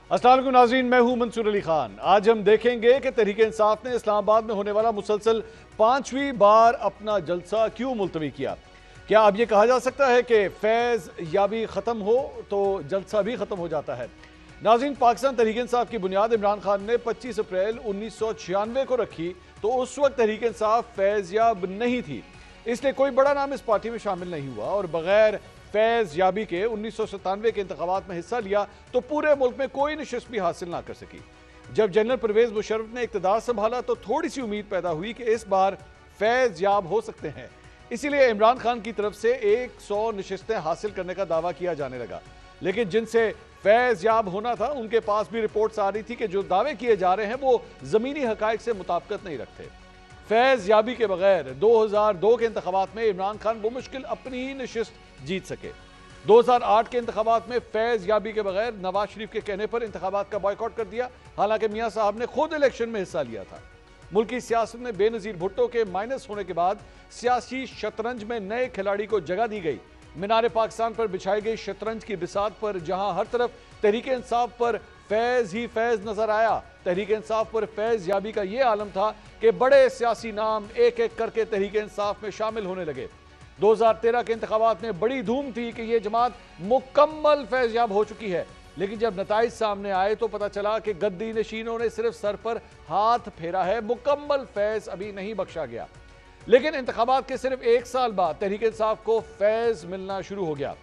अस्सलाम वालेकुम नाज़रीन, मैं हूं मंसूर अली खान। आज हम देखेंगे कि तहरीक इंसाफ ने इस्लामाबाद में होने वाला मुसलसल 5वीं बार अपना जलसा क्यों मुलतवी किया। क्या अब यह कहा जा सकता है कि फैज़ याबी ख़त्म हो तो जलसा भी ख़त्म हो जाता है। नाज़रीन, पाकिस्तान तहरीक इंसाफ की बुनियाद इमरान खान ने 25 अप्रैल 1996 को रखी तो उस वक्त तहरीक इंसाफ फैज़ याब नहीं थी, इसलिए कोई बड़ा नाम इस पार्टी में शामिल नहीं हुआ और बगैर फैज़ याबी के 1997 के इंतखाबात में हिस्सा लिया तो पूरे मुल्क में कोई नशिस्त भी हासिल ना कर सकी। जब जनरल परवेज मुशर्रफ ने इक़्तिदार संभाला तो थोड़ी सी उम्मीद पैदा हुई कि इस बार फैज़ याब हो सकते हैं, इसीलिए इमरान खान की तरफ से 100 नशिस्तें हासिल करने का दावा किया जाने लगा। लेकिन जिनसे फैज़ याब होना था उनके पास भी रिपोर्ट्स आ रही थी कि जो दावे किए जा रहे हैं वो ज़मीनी हकायक से मुताबिकत नहीं रखते। फैज़ याबी के बगैर 2002 के इंतखाबात में इमरान खान मुश्किल अपनी ही नशिस्त जीत सके। 2008 के इंतखाबात में फैज़ याबी के बगैर नवाज शरीफ के कहने पर इंतखाबात का बॉयकॉट कर दिया, हालांकि मियां साहब ने खुद इलेक्शन में हिस्सा लिया था। मुल्क की सियासत में बेनज़ीर भुट्टो के माइनस होने के बाद सियासी शतरंज में नए खिलाड़ी को जगह दी गई। मीनार पाकिस्तान पर बिछाई गई शतरंज की बिसात पर जहां हर तरफ तहरीक इंसाफ पर फैज़ ही फैज़ नजर आया, तहरीक इंसाफ पर फैज़ याबी का यह आलम था कि बड़े सियासी नाम एक एक करके तहरीक इंसाफ में शामिल होने लगे। 2013 के इंतखाबात में बड़ी धूम थी कि यह जमात मुकम्मल फैज़ याब हो चुकी है, लेकिन जब नताइज सामने आए तो पता चला कि गद्दी नशीनों ने सिर्फ सर पर हाथ फेरा है, मुकम्मल फैज़ अभी नहीं बख्शा गया। लेकिन इंतखाबात के सिर्फ एक साल बाद तहरीक इंसाफ को फैज़ मिलना शुरू हो गया।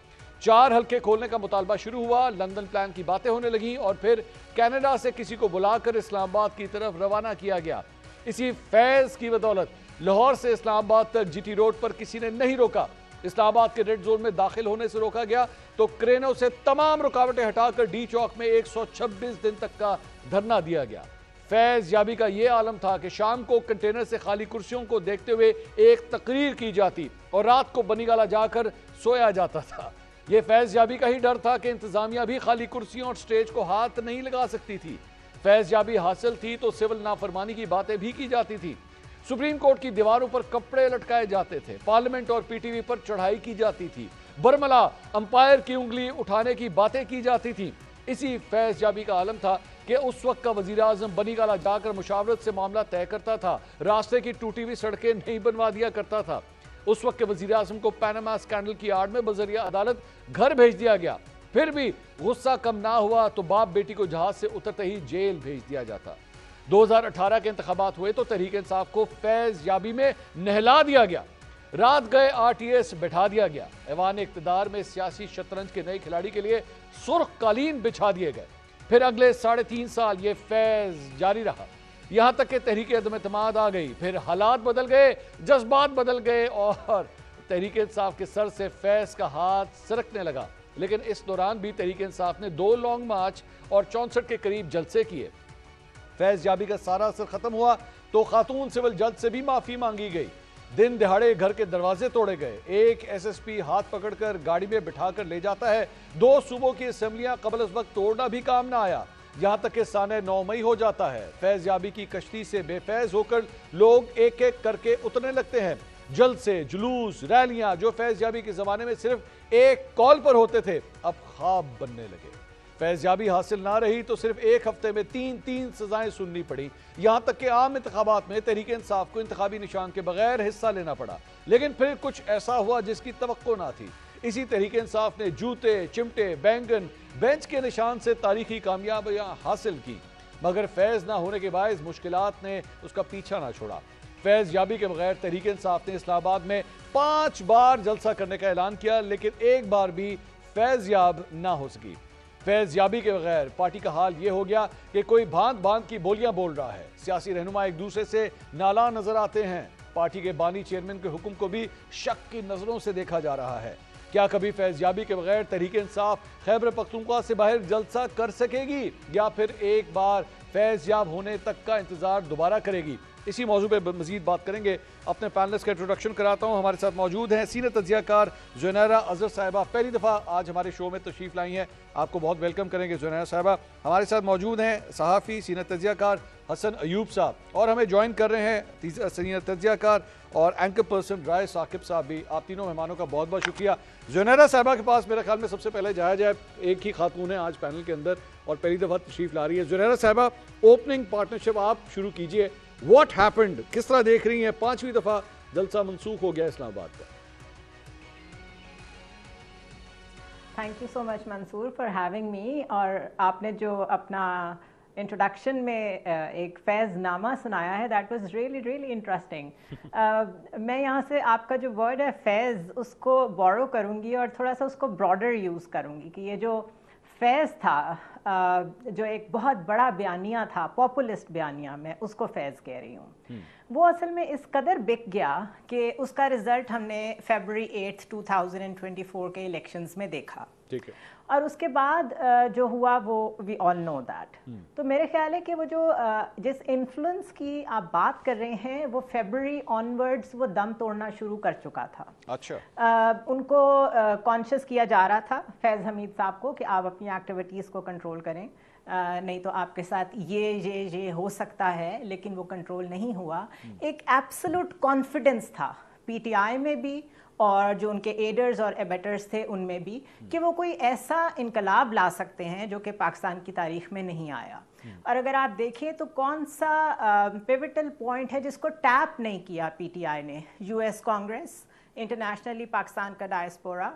4 हल्के खोलने का मुतालबा शुरू हुआ, लंदन प्लान की बातें होने लगी और फिर कनाडा से किसी को बुलाकर इस्लामाबाद की तरफ रवाना किया गया। इसी फैज़ की बदौलत लाहौर से इस्लामाबाद तक जीटी रोड पर किसी ने नहीं रोका। इस्लामाबाद के रेड जोन में दाखिल होने से रोका गया तो क्रेनों से तमाम रुकावटें हटाकर डी चौक में 126 दिन तक का धरना दिया गया। फैज़ याबी का यह आलम था कि शाम को कंटेनर से खाली कुर्सियों को देखते हुए एक तकरीर की जाती और रात को बनीगाला जाकर सोया जाता था। यह फैज़ याबी का ही डर था कि इंतजामिया भी खाली कुर्सियों और स्टेज को हाथ नहीं लगा सकती थी। फैज़ याबी हासिल थी तो सिविल नाफरमानी की बातें भी की जाती थी। सुप्रीम कोर्ट की दीवारों पर कपड़े लटकाए जाते थे, पार्लियामेंट और पीटीवी पर चढ़ाई की जाती थी, बरमला अंपायर की उंगली उठाने की बातें की जाती थी। इसी फैज़ याबी का आलम था कि उस वक्त का वजीर आजम बनीगाला जाकर मुशावरत से मामला तय करता था, रास्ते की टूटी हुई सड़कें नहीं बनवा दिया करता था। उस वक्त के वजीर आजम को पैनामा स्कैंडल की आड़ में बजरिया अदालत घर भेज दिया गया, फिर भी गुस्सा कम ना हुआ तो बाप बेटी को जहाज से उतरते ही जेल भेज दिया जाता। 2018 के इंतखाबात हुए तो तहरीक इंसाफ को फैज़ याबी में नहला दिया गया, रात गए RTS बैठा दिया गया। ऐवान इक़्तिदार में सियासी शतरंज के नए खिलाड़ी के लिए सुर्ख कालीन बिछा दिए गए। फिर अगले 3.5 साल ये फैज़ जारी रहा, यहां तक कि तहरीक अदम एतमाद आ गई, फिर हालात बदल गए, जज्बात बदल गए और तहरीक इंसाफ के सर से फैज़ का हाथ सरकने लगा। लेकिन इस दौरान भी तहरीक इंसाफ ने 2 लॉन्ग मार्च और 64 के करीब जलसे किए। फैज़ याबी का सारा असर खत्म हुआ तो खातून सिविल जज से भी माफी मांगी गई। दिन दिहाड़े घर के दरवाजे तोड़े गए, एक SSP हाथ पकड़कर गाड़ी में बिठाकर ले जाता है, 2 सूबों की असेंबलियां कबल उस वक्त तोड़ना भी काम ना आया, यहां तक कि साने 9 मई हो जाता है। फैज़ याबी की कश्ती से बेफैज होकर लोग एक एक करके उतरने लगते हैं। जल्द से जुलूस, रैलियां जो फैज़ याबी के जमाने में सिर्फ एक कॉल पर होते थे, अब ख्वाब बनने लगे। फैज़ याबी हासिल ना रही तो सिर्फ एक हफ्ते में 3 सजाएं सुननी पड़ी, यहां तक कि आम इंतखाबात में तहरीक इंसाफ को इंतखाबी निशान के बगैर हिस्सा लेना पड़ा। लेकिन फिर कुछ ऐसा हुआ जिसकी तवक्को ना थी। इसी तहरीक इंसाफ ने जूते, चिमटे, बैंगन, बेंच के निशान से तारीखी कामयाबियां हासिल की, मगर फैज़ ना होने के बायस मुश्किलात ने उसका पीछा ना छोड़ा। फैज़ याबी के बगैर तहरीक इंसाफ ने इस्लामाबाद में 5 बार जलसा करने का ऐलान किया, लेकिन एक बार भी फैज़ याब ना हो सकी। फैज़ याबी के बगैर पार्टी का हाल ये हो गया कि कोई भांत भांत की बोलियां बोल रहा है, सियासी रहनुमा एक दूसरे से नाला नजर आते हैं, पार्टी के बानी चेयरमैन के हुक्म को भी शक की नजरों से देखा जा रहा है। क्या कभी फैज़ याबी के बगैर तहरीक इंसाफ खैबर पख्तूनख्वा से बाहर जलसा कर सकेगी या फिर एक बार फैज़ याब होने तक का इंतजार दोबारा करेगी? इसी मौजू पे मजीद बात करेंगे। अपने पैनलिस्ट का इंट्रोडक्शन कराता हूँ। हमारे साथ मौजूद हैं सीनियर तज्जियाकार ज़ुनैरा अज़हर साहिबा, पहली दफ़ा आज हमारे शो में तशरीफ़ लाई हैं, आपको बहुत वेलकम करेंगे ज़ुनैरा साहिबा। हमारे साथ मौजूद हैं सहाफ़ी सीनियर तज्जियाकार हसन अयूब साहब, और हमें ज्वाइन कर रहे हैं सीनियर तज्जियाकार और एंकर पर्सन राय साकिब साहब भी। आप तीनों मेहमानों का बहुत बहुत शुक्रिया। ज़ुनैरा साहिबा के पास मेरे ख्याल में सबसे पहले जाया जाए, एक ही खातून है आज पैनल के अंदर और पहली दफ़ा तशरीफ़ ला रही है। ज़ुनैरा साहिबा, ओपनिंग पार्टनरशिप आप शुरू कीजिए। व्हाट हैपेंड, किस तरह देख रही हैं? 5वीं दफ़ा जलसा मनसूख हो गया इस्लामाबाद का। Thank you so much Mansoor for having me. और आपने जो अपना इंट्रोडक्शन में एक फैज़ नामा सुनाया है, that was really really interesting. मैं यहाँ से आपका जो वर्ड है फैज़, उसको बोरो करूँगी और थोड़ा सा उसको ब्रॉडर यूज़ करूँगी कि ये जो फैज़ था, जो एक बहुत बड़ा बयानिया था, पॉपुलिस्ट बयानिया, मैं उसको फैज़ कह रही हूँ। वो असल में इस कदर बिक गया कि उसका रिजल्ट हमने फरवरी 8, 2024 के इलेक्शंस में देखा। ठीक है। और उसके बाद जो हुआ वो वी ऑल नो दैट। तो मेरे ख्याल है कि वो जो जिस इन्फ्लुएंस की आप बात कर रहे हैं, वो फरवरी ऑनवर्ड्स वो दम तोड़ना शुरू कर चुका था। अच्छा। उनको कॉन्शियस किया जा रहा था फैज़ हमीद साहब को कि आप अपनी एक्टिविटीज़ को कंट्रोल करें, नहीं तो आपके साथ ये हो सकता है, लेकिन वो कंट्रोल नहीं हुआ। एक एब्सोल्यूट कॉन्फिडेंस था पीटीआई में भी और जो उनके एडर्स और एबेटर्स थे उनमें भी, कि वो कोई ऐसा इनकलाब ला सकते हैं जो कि पाकिस्तान की तारीख में नहीं आया। और अगर आप देखें तो कौन सा पिवटल पॉइंट है जिसको टैप नहीं किया पीटीआई ने? यूएस कांग्रेस, इंटरनेशनली पाकिस्तान का डायस्पोरा,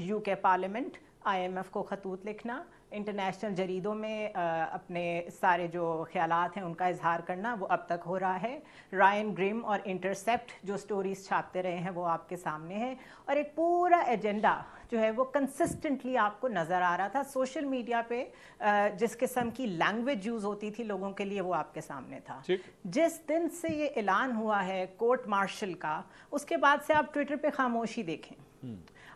यूके पार्लियामेंट, आईएमएफ को खतूत लिखना, इंटरनेशनल जरीदों में अपने सारे जो ख्यालात हैं उनका इजहार करना, वो अब तक हो रहा है। रायन ग्रिम और इंटरसेप्ट जो स्टोरीज छापते रहे हैं वो आपके सामने है, और एक पूरा एजेंडा जो है वो कंसिस्टेंटली आपको नज़र आ रहा था सोशल मीडिया पे। जिस किस्म की लैंग्वेज यूज़ होती थी लोगों के लिए वो आपके सामने था। जिस दिन से ये ऐलान हुआ है कोर्ट मार्शल का, उसके बाद से आप ट्विटर पे खामोशी देखें,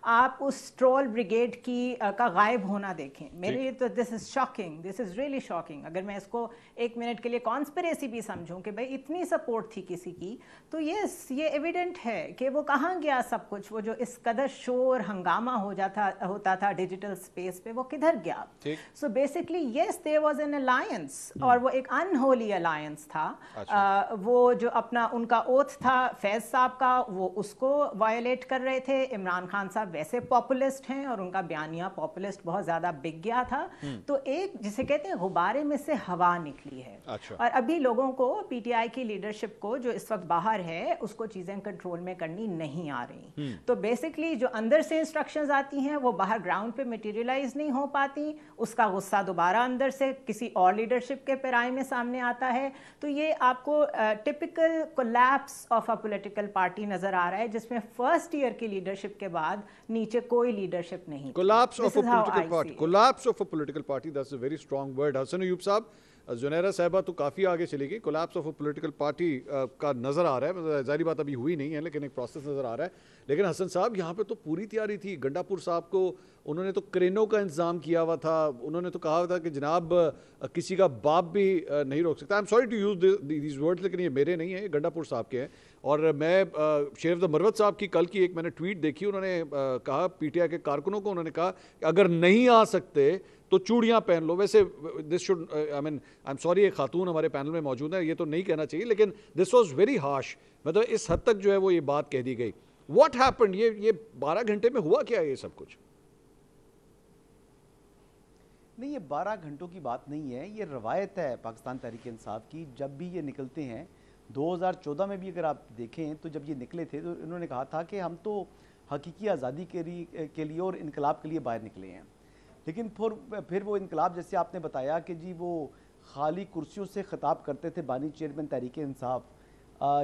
आप उस ट्रोल ब्रिगेड की का गायब होना देखें। मेरे लिए तो this is shocking, this is really shocking. अगर मैं इसको एक मिनट के लिए कॉन्स्पिरेसी भी समझूं कि भाई इतनी सपोर्ट थी किसी की, तो ये एविडेंट है कि वो कहाँ गया सब कुछ। वो जो इस कदर शोर हंगामा होता था डिजिटल स्पेस पे, वो किधर गया? So basically yes, there was an alliance, और वो एक अनहोली अलायंस था। अच्छा। वो जो अपना उनका ओथ था फैज़ साहब का, वो उसको वायोलेट कर रहे थे। इमरान खान साहब वैसे पॉपुलिस्ट हैं और उनका बयानिया पॉपुलिस्ट बहुत ज्यादा बिक गया था। तो एक जिसे कहते हैं गुब्बारे में से हवा निकली है। अच्छा। और अभी लोगों को, पीटीआई की लीडरशिप को जो इस वक्त बाहर है, उसको चीजें कंट्रोल में करनी नहीं आ रही। तो बेसिकली जो अंदर से इंस्ट्रक्शंस आती हैं वो बाहर ग्राउंड पे मटेरियलाइज नहीं हो पाती, उसका गुस्सा दोबारा अंदर से किसी और लीडरशिप के पैराई में सामने आता है। तो ये आपको typical collapse of a political party नजर आ रहा है, जिसमें फर्स्ट ईयर की लीडरशिप के बाद नीचे कोई लीडरशिप नहीं। Collapse of a political party, collapse of a political party, that's a very strong word. Hasan Ayub साहब, ज़ुनैरा साहिबा तो काफ़ी आगे चली गई। Collapse of a political party का नज़र आ रहा है, जाहिर बात अभी हुई नहीं है लेकिन एक प्रोसेस नज़र आ रहा है। लेकिन हसन साहब, यहाँ पे तो पूरी तैयारी थी। गंडापुर साहब को उन्होंने तो क्रेनों का इंतजाम किया हुआ था, उन्होंने तो कहा था कि जनाब किसी का बाप भी नहीं रोक सकता। I am sorry to use these words, लेकिन ये मेरे नहीं है, गंडापुर साहब के हैं। और मैं शेरफ द मरवत साहब की कल की एक मैंने ट्वीट देखी, उन्होंने कहा पीटीआई के कारकुनों को, उन्होंने कहा अगर नहीं आ सकते तो चूड़ियां पहन लो। वैसे this should, I am sorry, एक खातून हमारे पैनल में मौजूद है, ये तो नहीं कहना चाहिए, लेकिन दिस वाज वेरी हार्श। मतलब इस हद तक जो है वो ये बात कह दी गई। What happened? ये 12 घंटे में हुआ क्या ये सब कुछ? नहीं, ये 12 घंटों की बात नहीं है, ये रवायत है पाकिस्तान तहरीक इंसाफ की। जब भी ये निकलते हैं, 2014 में भी अगर आप देखें तो जब ये निकले थे तो इन्होंने कहा था कि हम तो हकीकी आज़ादी के लिए और इनकलाब के लिए बाहर निकले हैं। लेकिन फिर वो इनकलाब, जैसे आपने बताया कि जी वो खाली कुर्सियों से ख़िताब करते थे बानी चेयरमैन तहरीक इंसाफ,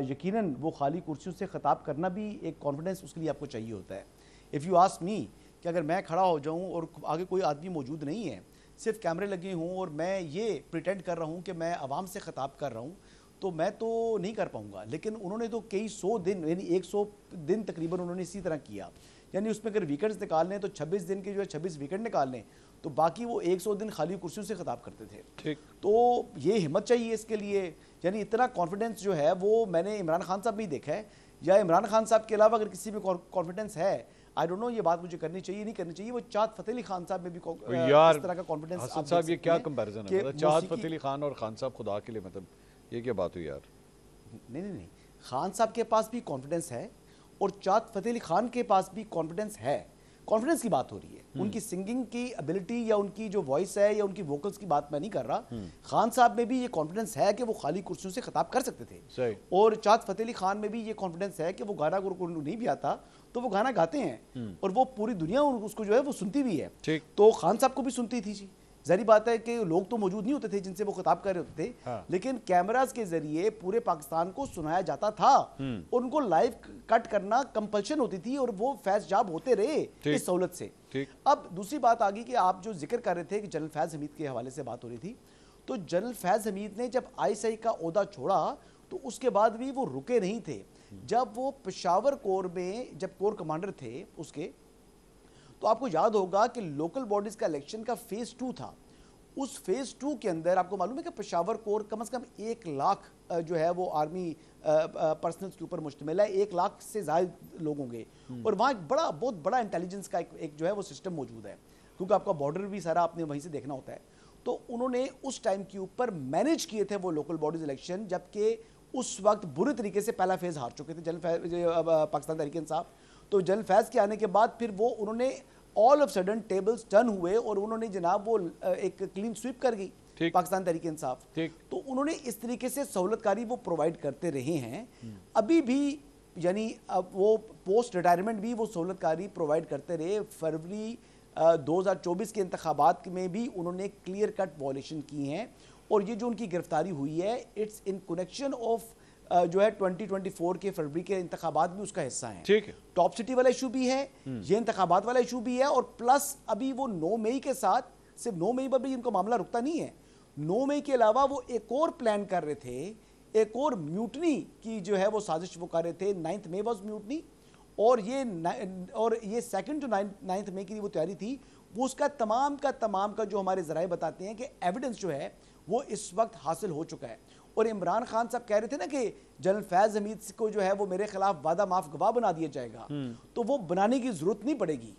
यकीनन वो खाली कुर्सियों से ख़िताब करना भी एक कॉन्फिडेंस उसके लिए आपको चाहिए होता है। इफ़ यू आस्क मी कि अगर मैं खड़ा हो जाऊँ और आगे कोई आदमी मौजूद नहीं है, सिर्फ कैमरे लगे हों और मैं ये प्रिटेंड कर रहा हूँ कि मैं आवाम से ख़िताब कर रहा हूँ, तो मैं तो नहीं कर पाऊँगा। लेकिन उन्होंने तो कई 100 दिन, यानी 100 दिन तकरीबन उन्होंने इसी तरह किया। यानी उसमें अगर वीकेंड्स निकाल लें तो 26 दिन के जो है 26 वीकेंड निकाल लें, तो बाकी वो 100 दिन खाली कुर्सियों से ख़िताब करते थे। ठीक। तो ये हिम्मत चाहिए इसके लिए। यानी इतना कॉन्फिडेंस जो है वो मैंने इमरान खान साहब में ही देखा है, या इमरान खान साहब के अलावा अगर किसी में कॉन्फिडेंस है, आई डोंट नो ये बात मुझे करनी चाहिए नहीं करनी चाहिए, वो चाहत फतेह अली खान साहब में भी यार इस तरह का कॉन्फिडेंस हसन साहब ये क्या कंपैरिजन है, मतलब चाहत फतेह अली खान और खान साहब खुदा के लिए, मतलब ये क्या बात हुई यार? नहीं, खान साहब के पास भी कॉन्फिडेंस है और चाहत फतेह अली खान के पास भी कॉन्फिडेंस है। कॉन्फिडेंस की बात हो रही है, उनकी सिंगिंग की एबिलिटी या उनकी जो वॉइस है या उनकी वोकल्स की बात मैं नहीं कर रहा। खान साहब में भी ये कॉन्फिडेंस है कि वो खाली कुर्सियों से खिताब कर सकते थे, सही। और चाहत फतेह अली खान में भी ये कॉन्फिडेंस है कि वो गाना अगर उनको नहीं भी आता तो वो गाना गाते हैं और वो पूरी दुनिया उसको जो है वो सुनती भी है। तो खान साहब को भी सुनती थी जी, जहरी बात है कि लोग तो मौजूद नहीं होते थे जिनसे वो खिताब कर रहे होते थे, हाँ। लेकिन कैमरास के जरिए पूरे पाकिस्तान को सुनाया जाता था और उनको लाइव कट करना कंपल्शन होती थी और वो फैज जाब होते रहे इस सहूलत से। अब दूसरी बात आ गई कि आप जो जिक्र कर रहे थे कि जनरल फैज हमीद के हवाले से बात हो रही थी, तो जनरल फैज हमीद ने जब ISI का ओहदा छोड़ा तो उसके बाद भी वो रुके नहीं थे। जब वो पेशावर कोर में जब कोर कमांडर थे उसके, तो आपको याद होगा कि लोकल बॉडीज का इलेक्शन का फेज 2 था। उस फेज 2 के अंदर आपको मालूम है कि पेशावर कोर कम से कम 1 लाख जो है वो आर्मी पर्सनल्स के ऊपर मुश्तमिल है, 1 लाख से ज़्यादा लोग होंगे और वहाँ एक बहुत बड़ा इंटेलिजेंस का एक जो है वो सिस्टम मौजूद है, क्योंकि आपका बॉर्डर भी सारा आपने वहीं से देखना होता है। तो उन्होंने उस टाइम के ऊपर मैनेज किए थे वो लोकल बॉडीज इलेक्शन, जबकि उस वक्त बुरी तरीके से पहला फेज हार चुके थे पाकिस्तान तहरीक इंसाफ। तो जनरल फैज के आने के बाद फिर वो उन्होंने all of sudden tables turn हुए और उन्होंने जनाब वो एक क्लीन स्वीप कर गई पाकिस्तान तहरीक इंसाफ। तो उन्होंने इस तरीके से सहूलतकारी वो प्रोवाइड करते रहे हैं अभी भी, यानी अब वो पोस्ट रिटायरमेंट भी वो सहूलतकारी प्रोवाइड करते रहे। फरवरी 2024 के इंतखाबात में भी उन्होंने क्लियर कट वॉयलेशन की हैं और ये जो उनकी गिरफ्तारी हुई है इट्स इन कनेक्शन ऑफ जो है 2024 के फरवरी के इंतखाबात भी उसका हिस्सा है। ठीक है, टॉप सिटी वाला इशू भी है, ये इंतखाबात वाला इशू भी है, और प्लस अभी वो 9 मई के साथ, सिर्फ 9 मई पर भी इनको मामला रुकता नहीं है, 9 मई के अलावा वो एक और प्लान कर रहे थे, एक और म्यूटनी की जो है वो साजिश वो कर रहे थे। 9th मई वॉज म्यूटनी और ये 2nd to 9th मई की वो तैयारी थी। वो उसका तमाम का जो हमारे जराए बताते हैं कि एविडेंस जो है वो इस वक्त हासिल हो चुका है। और इमरान खान साहब कह रहे थे ना कि जनरल फैज हमीद को जो है वो मेरे खिलाफ वादा माफ गवाह बना दिया जाएगा, तो वो बनाने की जरूरत नहीं पड़ेगी।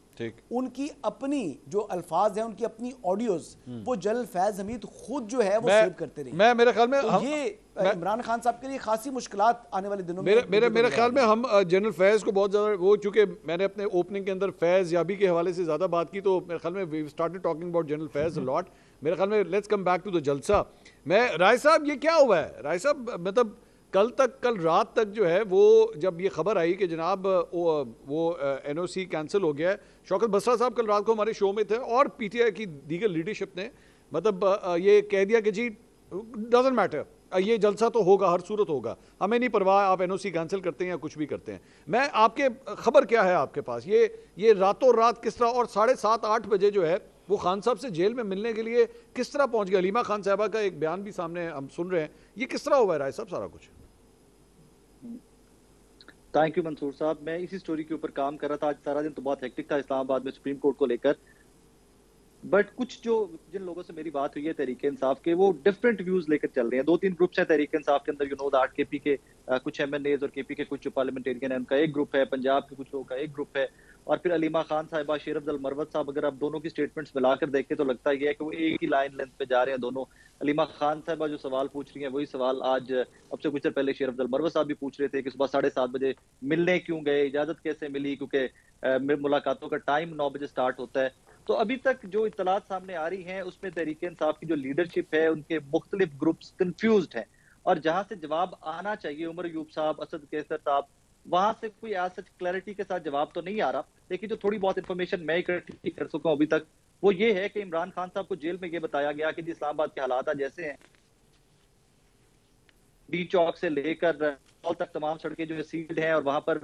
उनकी अपनी जो अल्फाज हैं, उनकी अपनी ऑडियोज वो जनरल फैज हमीद खुद जो है वो सेव करते रहे। मेरे ख्याल में तो ये इमरान खान साहब के लिए खासी मुश्किलात आने वाले दिनों में मेरे ख्याल में हम जनरल फैज को बहुत ज्यादा वो, चूंकि मैंने अपने ओपनिंग के अंदर फैज याबी के हवाले से ज्यादा बात की, तो मेरे ख्याल में we started talking about general Faiz a lot. मेरे ख्याल में let's come back to the jalsa. मैं राय साहब, ये क्या हुआ है राय साहब, मतलब कल रात तक जो है वो जब ये खबर आई कि जनाब वो NOC कैंसिल हो गया है, शौकत बसरा साहब कल रात को हमारे शो में थे और PTI की दीगर लीडरशिप ने मतलब ये कह दिया कि जी डजंट मैटर, ये जलसा तो होगा, हर सूरत होगा, हमें नहीं परवाह आप NOC कैंसिल करते हैं या कुछ भी करते हैं। मैं आपके खबर क्या है आपके पास, ये रातों रात किस तरह, और 7:30-8 बजे जो है वो खान साहब से जेल में मिलने के लिए किस तरह पहुंच गया? अलीमा खान साहबा का एक बयान भी सामने हम सुन रहे हैं, ये किस तरह हुआ है राय साहब सारा कुछ? थैंक यू मंसूर साहब, मैं इसी स्टोरी के ऊपर काम कर रहा था। आज सारा दिन तो बहुत हेक्टिक था इस्लामाबाद में सुप्रीम कोर्ट को लेकर, बट कुछ जो जिन लोगों से मेरी बात हुई है तहरीक इंसाफ के, वो डिफरेंट व्यूज लेकर चल रहे हैं। 2-3 ग्रुप्स हैं तहरीक इंसाफ के अंदर, यू नो दैट, KP के कुछ MNAs और KP के कुछ जो पार्लियामेंटेरियन है उनका एक ग्रुप है, पंजाब के कुछ लोगों का एक ग्रुप है, और फिर अलीमा खान साहिबा, शेर अफजल मरवत साहब, अगर आप दोनों की स्टेटमेंट्स मिलाकर देखें तो लगता है कि वो एक ही लाइन लेंथ पे जा रहे हैं दोनों। अलीमा खान साहिबा जो सवाल पूछ रही हैं वही सवाल आज अब से कुछ देर पहले शेर अफजल मरवत साहब भी पूछ रहे थे कि सुबह 7:30 बजे मिलने क्यों गए, इजाजत कैसे मिली, क्योंकि मुलाकातों का टाइम 9 बजे स्टार्ट होता है। तो अभी तक जो इत्तलात सामने आ रही हैं उसमें तहरीक इंसाफ की जो लीडरशिप है उनके मुख्तलिफ ग्रुप्स कंफ्यूज्ड हैं, और जहां से जवाब आना चाहिए, उमर अयूब साहब, असद कैसर साहब, वहां से कोई आज सच क्लैरिटी के साथ जवाब तो नहीं आ रहा। लेकिन जो थोड़ी बहुत इंफॉर्मेशन मैं इकट्ठी कर सका हूं अभी तक, वो ये है कि इमरान खान साहब को जेल में ये बताया गया कि इस्लामाबाद के हालात जैसे हैं, डी चौक से लेकर हॉल तक तमाम सड़कें जो है सील्ड हैं और वहां पर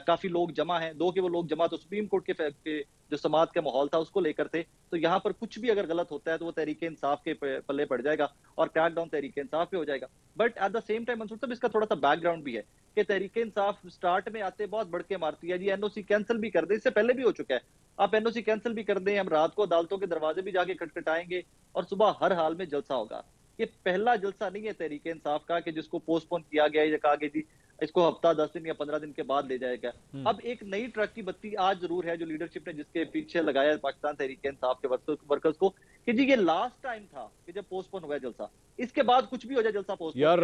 काफी लोग जमा हैं। दो के वो लोग जमा तो सुप्रीम कोर्ट के जो समात का माहौल था उसको लेकर थे, तो यहाँ पर कुछ भी अगर गलत होता है तो वो तहरीक इंसाफ के पल्ले पड़ जाएगा और क्रैकडाउन तहरीक इंसाफ पे हो जाएगा। But at the same time Mansoor साहब, इसका थोड़ा सा बैकग्राउंड भी है कि तहरीक इंसाफ स्टार्ट में आते बहुत बढ़के मारती है, जी NOC कैंसिल भी कर दे, इससे पहले भी हो चुका है, आप NOC कैंसिल भी कर दें, हम रात को अदालतों के दरवाजे भी जाके खटखटाएंगे और सुबह हर हाल में जलसा होगा। ये पहला जलसा नहीं है तहरीक इंसाफ का कि जिसको पोस्टपोन किया गया या कहा गया जी इसको हफ्ता 10 दिन या 15 दिन के बाद ले जाएगा। अब एक नई ट्रक की बत्ती आज जरूर है जो लीडरशिप ने जिसके पीछे लगाया है पाकिस्तान तहरीक इंसाफ के वर्कर्स को कि जी ये लास्ट टाइम था कि जब पोस्टपोन हुआ जलसा, इसके बाद कुछ भी हो जाए जलसा पोस्टपोन। यार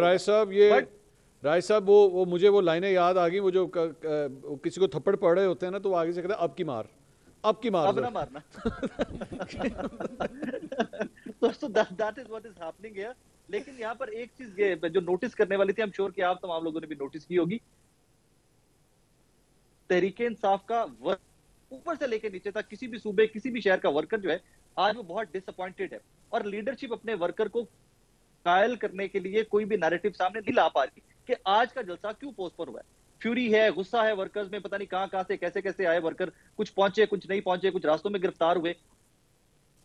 राय साहब वो मुझे वो लाइनें याद आ गई, वो जो किसी को थप्पड़ पड़ रहे होते हैं ना तो वो आगे से कहते हैं अब की मार अब ना मारना। तो that is what is happening here. लेकिन यहाँ पर एक चीज ये जो नोटिस करने वाली थी, आई एम श्योर कि आप तमाम लोगों ने भी नोटिस की होगी, तहरीक इंसाफ का ऊपर से लेकर नीचे तक किसी भी सूबे किसी भी शहर का वर्कर जो है आज वो बहुत डिसअपॉइंटेड है और लीडरशिप अपने वर्कर को कायल करने के लिए कोई भी नैरेटिव सामने नहीं ला पा रही कि आज का जलसा क्यों पोस्टपोन हुआ है। फ्यूरी है, गुस्सा है वर्कर्स में, पता नहीं कहां से कैसे कैसे आए वर्कर, कुछ पहुंचे कुछ नहीं पहुंचे, कुछ रास्तों में गिरफ्तार हुए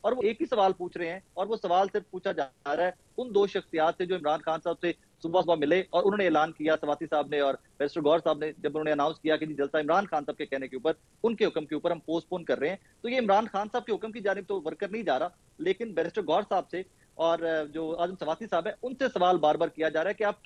और वो एक ही सवाल पूछ रहे हैं और वो सवाल सिर्फ पूछा जा रहा है उन दो शख्सियात से जो इमरान खान साहब से सुबह सुबह मिले और उन्होंने ऐलान किया, सवाती साहब ने और बैरिस्टर गौहर साहब ने, जब उन्होंने अनाउंस किया कि जी जलसा इमरान खान साहब के कहने के ऊपर, उनके हुक्म के ऊपर हम पोस्टपोन कर रहे हैं। तो ये इमरान खान साहब के हुक्म की जानिब तो वर्कर नहीं जा रहा, लेकिन बैरिस्टर गौहर साहब से और जो आजम सवाती साहब है उनसे सवाल बार बार किया जा रहा है कि आप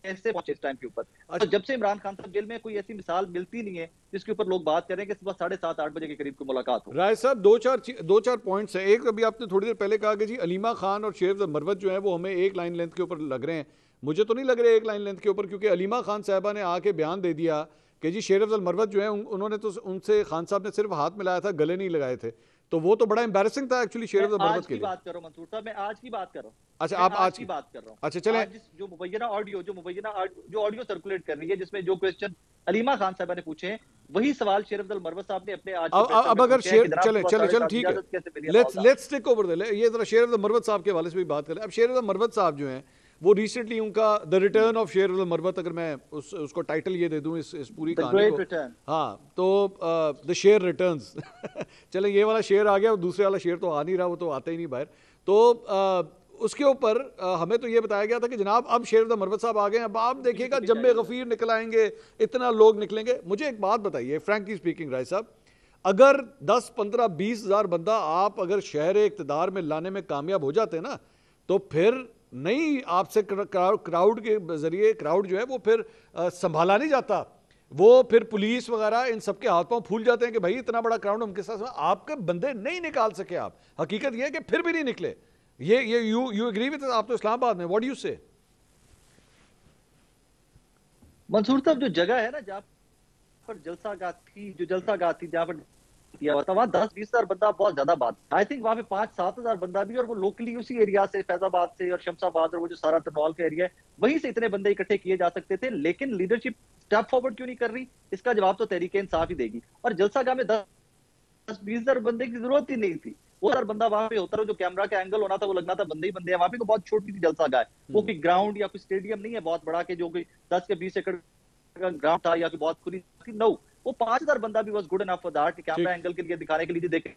कैसे पहुंचे इस टाइम के ऊपर। तो जब से इमरान खान साहब जेल में कोई ऐसी मिसाल मिलती नहीं है जिसके ऊपर लोग बात करें कि सुबह 7:30-8 बजे के करीब की मुलाकात हो। राय साहब दो चार पॉइंट्स हैं। एक अभी आपने थोड़ी देर पहले कहा कि जी अलीमा खान और शेर मरवत जो है वो हमें एक लाइन लेंथ के ऊपर लग रहे हैं। मुझे तो नहीं लग रहे एक लाइन लेंथ के ऊपर, क्योंकि अलीमा खान साहबा ने आके बयान दे दिया कि जी शेर अफजल मरवत जो है उन्होंने तो उनसे खान साहब ने सिर्फ हाथ मिलाया था, गले नहीं लगाए थे। तो वो तो बड़ा एम्बैरेसिंग था एक्चुअली शेर अफजल मरवत के लिए। बात कर रहा हूं मंसूर साहब, मैं आज की बात कर रहा हूं। अच्छा आप आज की बात कर रहा हूं। अच्छा चलें, जो मुबैना ऑडियो सर्कुलेट कर रही है जिसमें जो क्वेश्चन अलीमा खान साहब ने पूछे हैं वही सवाल शेर अफजल मरवत साहब ने अपने आज अब अगर शेर चले ठीक है, लेट्स टेक ओवर ये जरा शेर अफजल मरवत साहब के हवाले से भी बात करें। अब शेर अफजल मरवत साहब जो हैं वो रिसेंटली उनका द रिटर्न ऑफ शेर अफजल मरवत, अगर मैं उसको टाइटल ये दे दूं इस पूरी कहानी को, हाँ तो द शेर रिटर्न्स चले ये वाला शेर आ गया, दूसरे वाला शेर तो आ नहीं रहा, वो तो आता ही नहीं बाहर। तो उसके ऊपर हमें तो ये बताया गया था कि जनाब अब शेर अफजल मरवत साहब आ गए, अब आप देखिएगा जम्मे गफीर निकल आएंगे, इतना लोग निकलेंगे। मुझे एक बात बताइए फ्रैंकली स्पीकिंग राय साहब, अगर 10, 15, 20 हज़ार बंदा आप अगर शहर इक़्तिदार में लाने में कामयाब हो जाते ना, तो फिर नहीं आपसे क्राउड के जरिए क्राउड जो है वो फिर संभाला नहीं जाता, वो फिर पुलिस वगैरह इन सबके हाथ पांव फूल जाते हैं कि भाई इतना बड़ा क्राउड उनके साथ, आपके बंदे नहीं निकाल सके आप। हकीकत ये है कि फिर भी नहीं निकले। ये यू एग्री विद, आप तो इस्लामाबाद में, व्हाट डू यू से? मंसूर साहब जो जगह है ना जहाँ पर जलसागाह थी जहाँ पर किया हुआ था, वहाँ 10-20 हज़ार बंदा बहुत ज्यादा बात। आई थिंक वहाँ पे 5-7 हज़ार बंदा भी, और वो लोकली उसी एरिया से, फैजाबाद से और शमशाबाद और वो जो सारा तरनौल का एरिया है वहीं से इतने बंदे इकट्ठे किए जा सकते थे। लेकिन लीडरशिप स्टेप फॉरवर्ड क्यों नहीं कर रही, इसका जवाब तो तहरीक इंसाफ ही देगी। और जलसागाह में 10-20 हज़ार बंदे की जरूरत ही नहीं थी। वो हर बंदा वहां पे होता, जो कैमरा का एंगल होना था वो लगना था बंदे ही बंदे हैं। वहां पे तो बहुत छोटी सी जलसागाह है, वो कोई ग्राउंड या कोई स्टेडियम नहीं है बहुत बड़ा कि जो कोई 10 के 20 एकड़ का ग्राउंड था या कोई बहुत खुली थी। नो, वो 5,000 बंदा भी was good enough for that, camera angle के लिए दिखाने के लिए देखे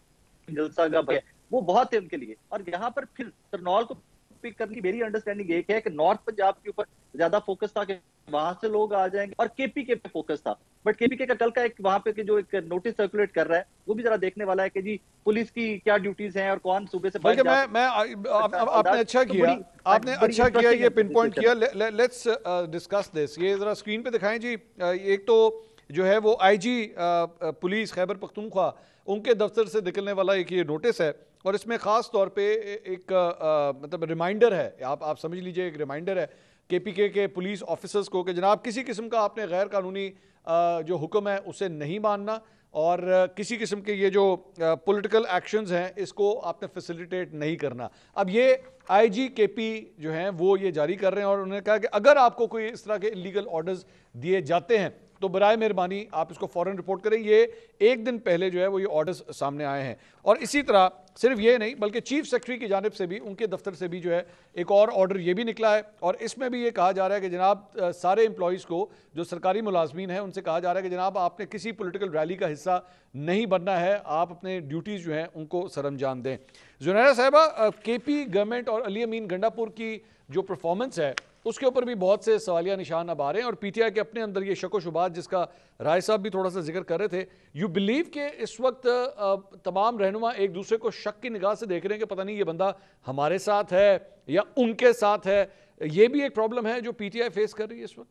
जलसागाह है, वो बहुत है उनके लिए। और यहाँ पर फिर तरनौल को पिक करने की मेरी अंडरस्टैंडिंग एक है कि नॉर्थ पंजाब के ऊपर ज्यादा फोकस था कि वहां से लोग आ जाएंगे, और केपीके पे फोकस था। बट केपीके का कल का एक वहां पे जो एक नोटिस सर्कुलेट कर रहा है वो भी जरा देखने वाला है कि जी पुलिस की क्या ड्यूटीज हैं और कौन सूबे से आपने अच्छा किया, आपने अच्छा किया ये पिन पॉइंट किया। Let's discuss this. ये जरा स्क्रीन पे दिखाएं जी। एक तो जो है वो आईजी पुलिस खैबर पख्तूनख्वा उनके दफ्तर से निकलने वाला एक ये नोटिस है, और इसमें ख़ास तौर पे एक मतलब रिमाइंडर है, आप समझ लीजिए एक रिमाइंडर है केपीके के पुलिस ऑफिसर्स को कि जनाब किसी किस्म का आपने गैर कानूनी जो हुक्म है उसे नहीं मानना, और किसी किस्म के ये जो पॉलिटिकल एक्शंस हैं इसको आपने फैसिलिटेट नहीं करना। अब ये आईजी केपी जो हैं वो ये जारी कर रहे हैं, और उन्होंने कहा कि अगर आपको कोई इस तरह के इलीगल ऑर्डर्स दिए जाते हैं तो बराए मेहरबानी आप इसको फौरन रिपोर्ट करें। ये एक दिन पहले जो है वो ये ऑर्डर्स सामने आए हैं। और इसी तरह सिर्फ ये नहीं बल्कि चीफ सेक्रेटरी की जानिब से भी, उनके दफ्तर से भी जो है एक और ऑर्डर ये भी निकला है, और इसमें भी ये कहा जा रहा है कि जनाब सारे एम्प्लॉइज़ को जो सरकारी मुलाजमीन हैं उनसे कहा जा रहा है कि जनाब आपने किसी पॉलिटिकल रैली का हिस्सा नहीं बनना है, आप अपने ड्यूटीज़ जो हैं उनको सरअंजाम दें। जुनैरा साहिबा, केपी गवर्नमेंट और अली अमीन गंडापुर की जो परफॉर्मेंस है उसके ऊपर भी बहुत से सवालिया निशान अब आ रहे हैं और पीटीआई के अपने अंदर ये शक शुबात जिसका राय साहब भी थोड़ा सा जिक्र कर रहे थे। यू बिलीव कि इस वक्त तमाम रहनुमा एक दूसरे को शक की निगाह से देख रहे हैं कि पता नहीं ये बंदा हमारे साथ है या उनके साथ है। ये भी एक प्रॉब्लम है जो पीटीआई फेस कर रही है इस वक्त।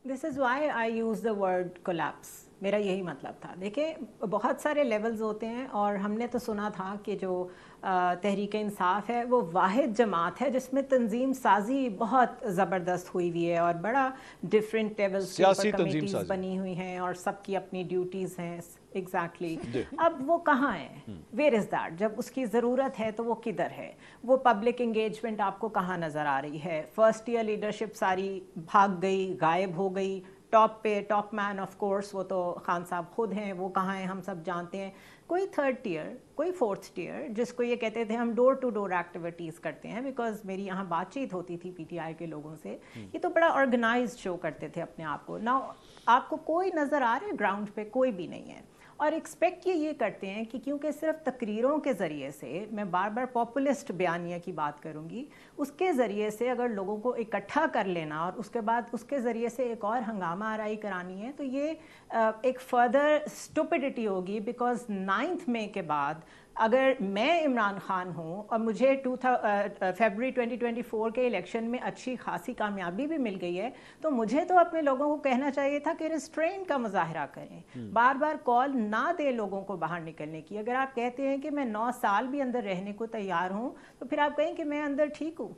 This is why I use the word collapse. मेरा यही मतलब था। देखिए, बहुत सारे लेवल्स होते हैं और हमने तो सुना था कि जो तहरीक इंसाफ है वो वाहिद जमात है जिसमें तंजीम साजी बहुत ज़बरदस्त हुई हुई है और बड़ा डिफरेंट लेवल्स के ऊपर कमेटीज़ बनी हुई हैं और सबकी अपनी ड्यूटीज़ हैं। एग्जैक्टली अब वो कहाँ है? Where is that? जब उसकी ज़रूरत है तो वो किधर है? वो पब्लिक इंगेजमेंट आपको कहाँ नज़र आ रही है? फर्स्ट ईयर लीडरशिप सारी भाग गई, गायब हो गई। टॉप पे टॉप मैन ऑफ कोर्स वो तो खान साहब खुद हैं, वो कहाँ हैं हम सब जानते हैं। कोई थर्ड टियर, कोई फोर्थ टियर, जिसको ये कहते थे हम डोर टू डोर एक्टिविटीज़ करते हैं, बिकॉज मेरी यहाँ बातचीत होती थी पीटीआई के लोगों से। ये तो बड़ा ऑर्गेनाइज्ड शो करते थे अपने आप को। ना आपको कोई नज़र आ रहा है ग्राउंड पे? कोई भी नहीं है। और एक्सपेक्ट ये करते हैं कि क्योंकि सिर्फ तकरीरों के ज़रिए से, मैं बार बार पॉपुलिस्ट बयानिया की बात करूँगी, उसके ज़रिए से अगर लोगों को इकट्ठा कर लेना और उसके बाद उसके ज़रिए से एक और हंगामा आराई करानी है तो ये एक फर्दर स्टुपिडिटी होगी। बिकॉज 9 मई के बाद अगर मैं इमरान खान हूँ और मुझे फरवरी 2024 के इलेक्शन में अच्छी खासी कामयाबी भी मिल गई है तो मुझे तो अपने लोगों को कहना चाहिए था कि रिस्ट्रेन का मुजाहरा करें, बार बार कॉल ना दे लोगों को बाहर निकलने की। अगर आप कहते हैं कि मैं 9 साल भी अंदर रहने को तैयार हूँ तो फिर आप कहें कि मैं अंदर ठीक हूँ।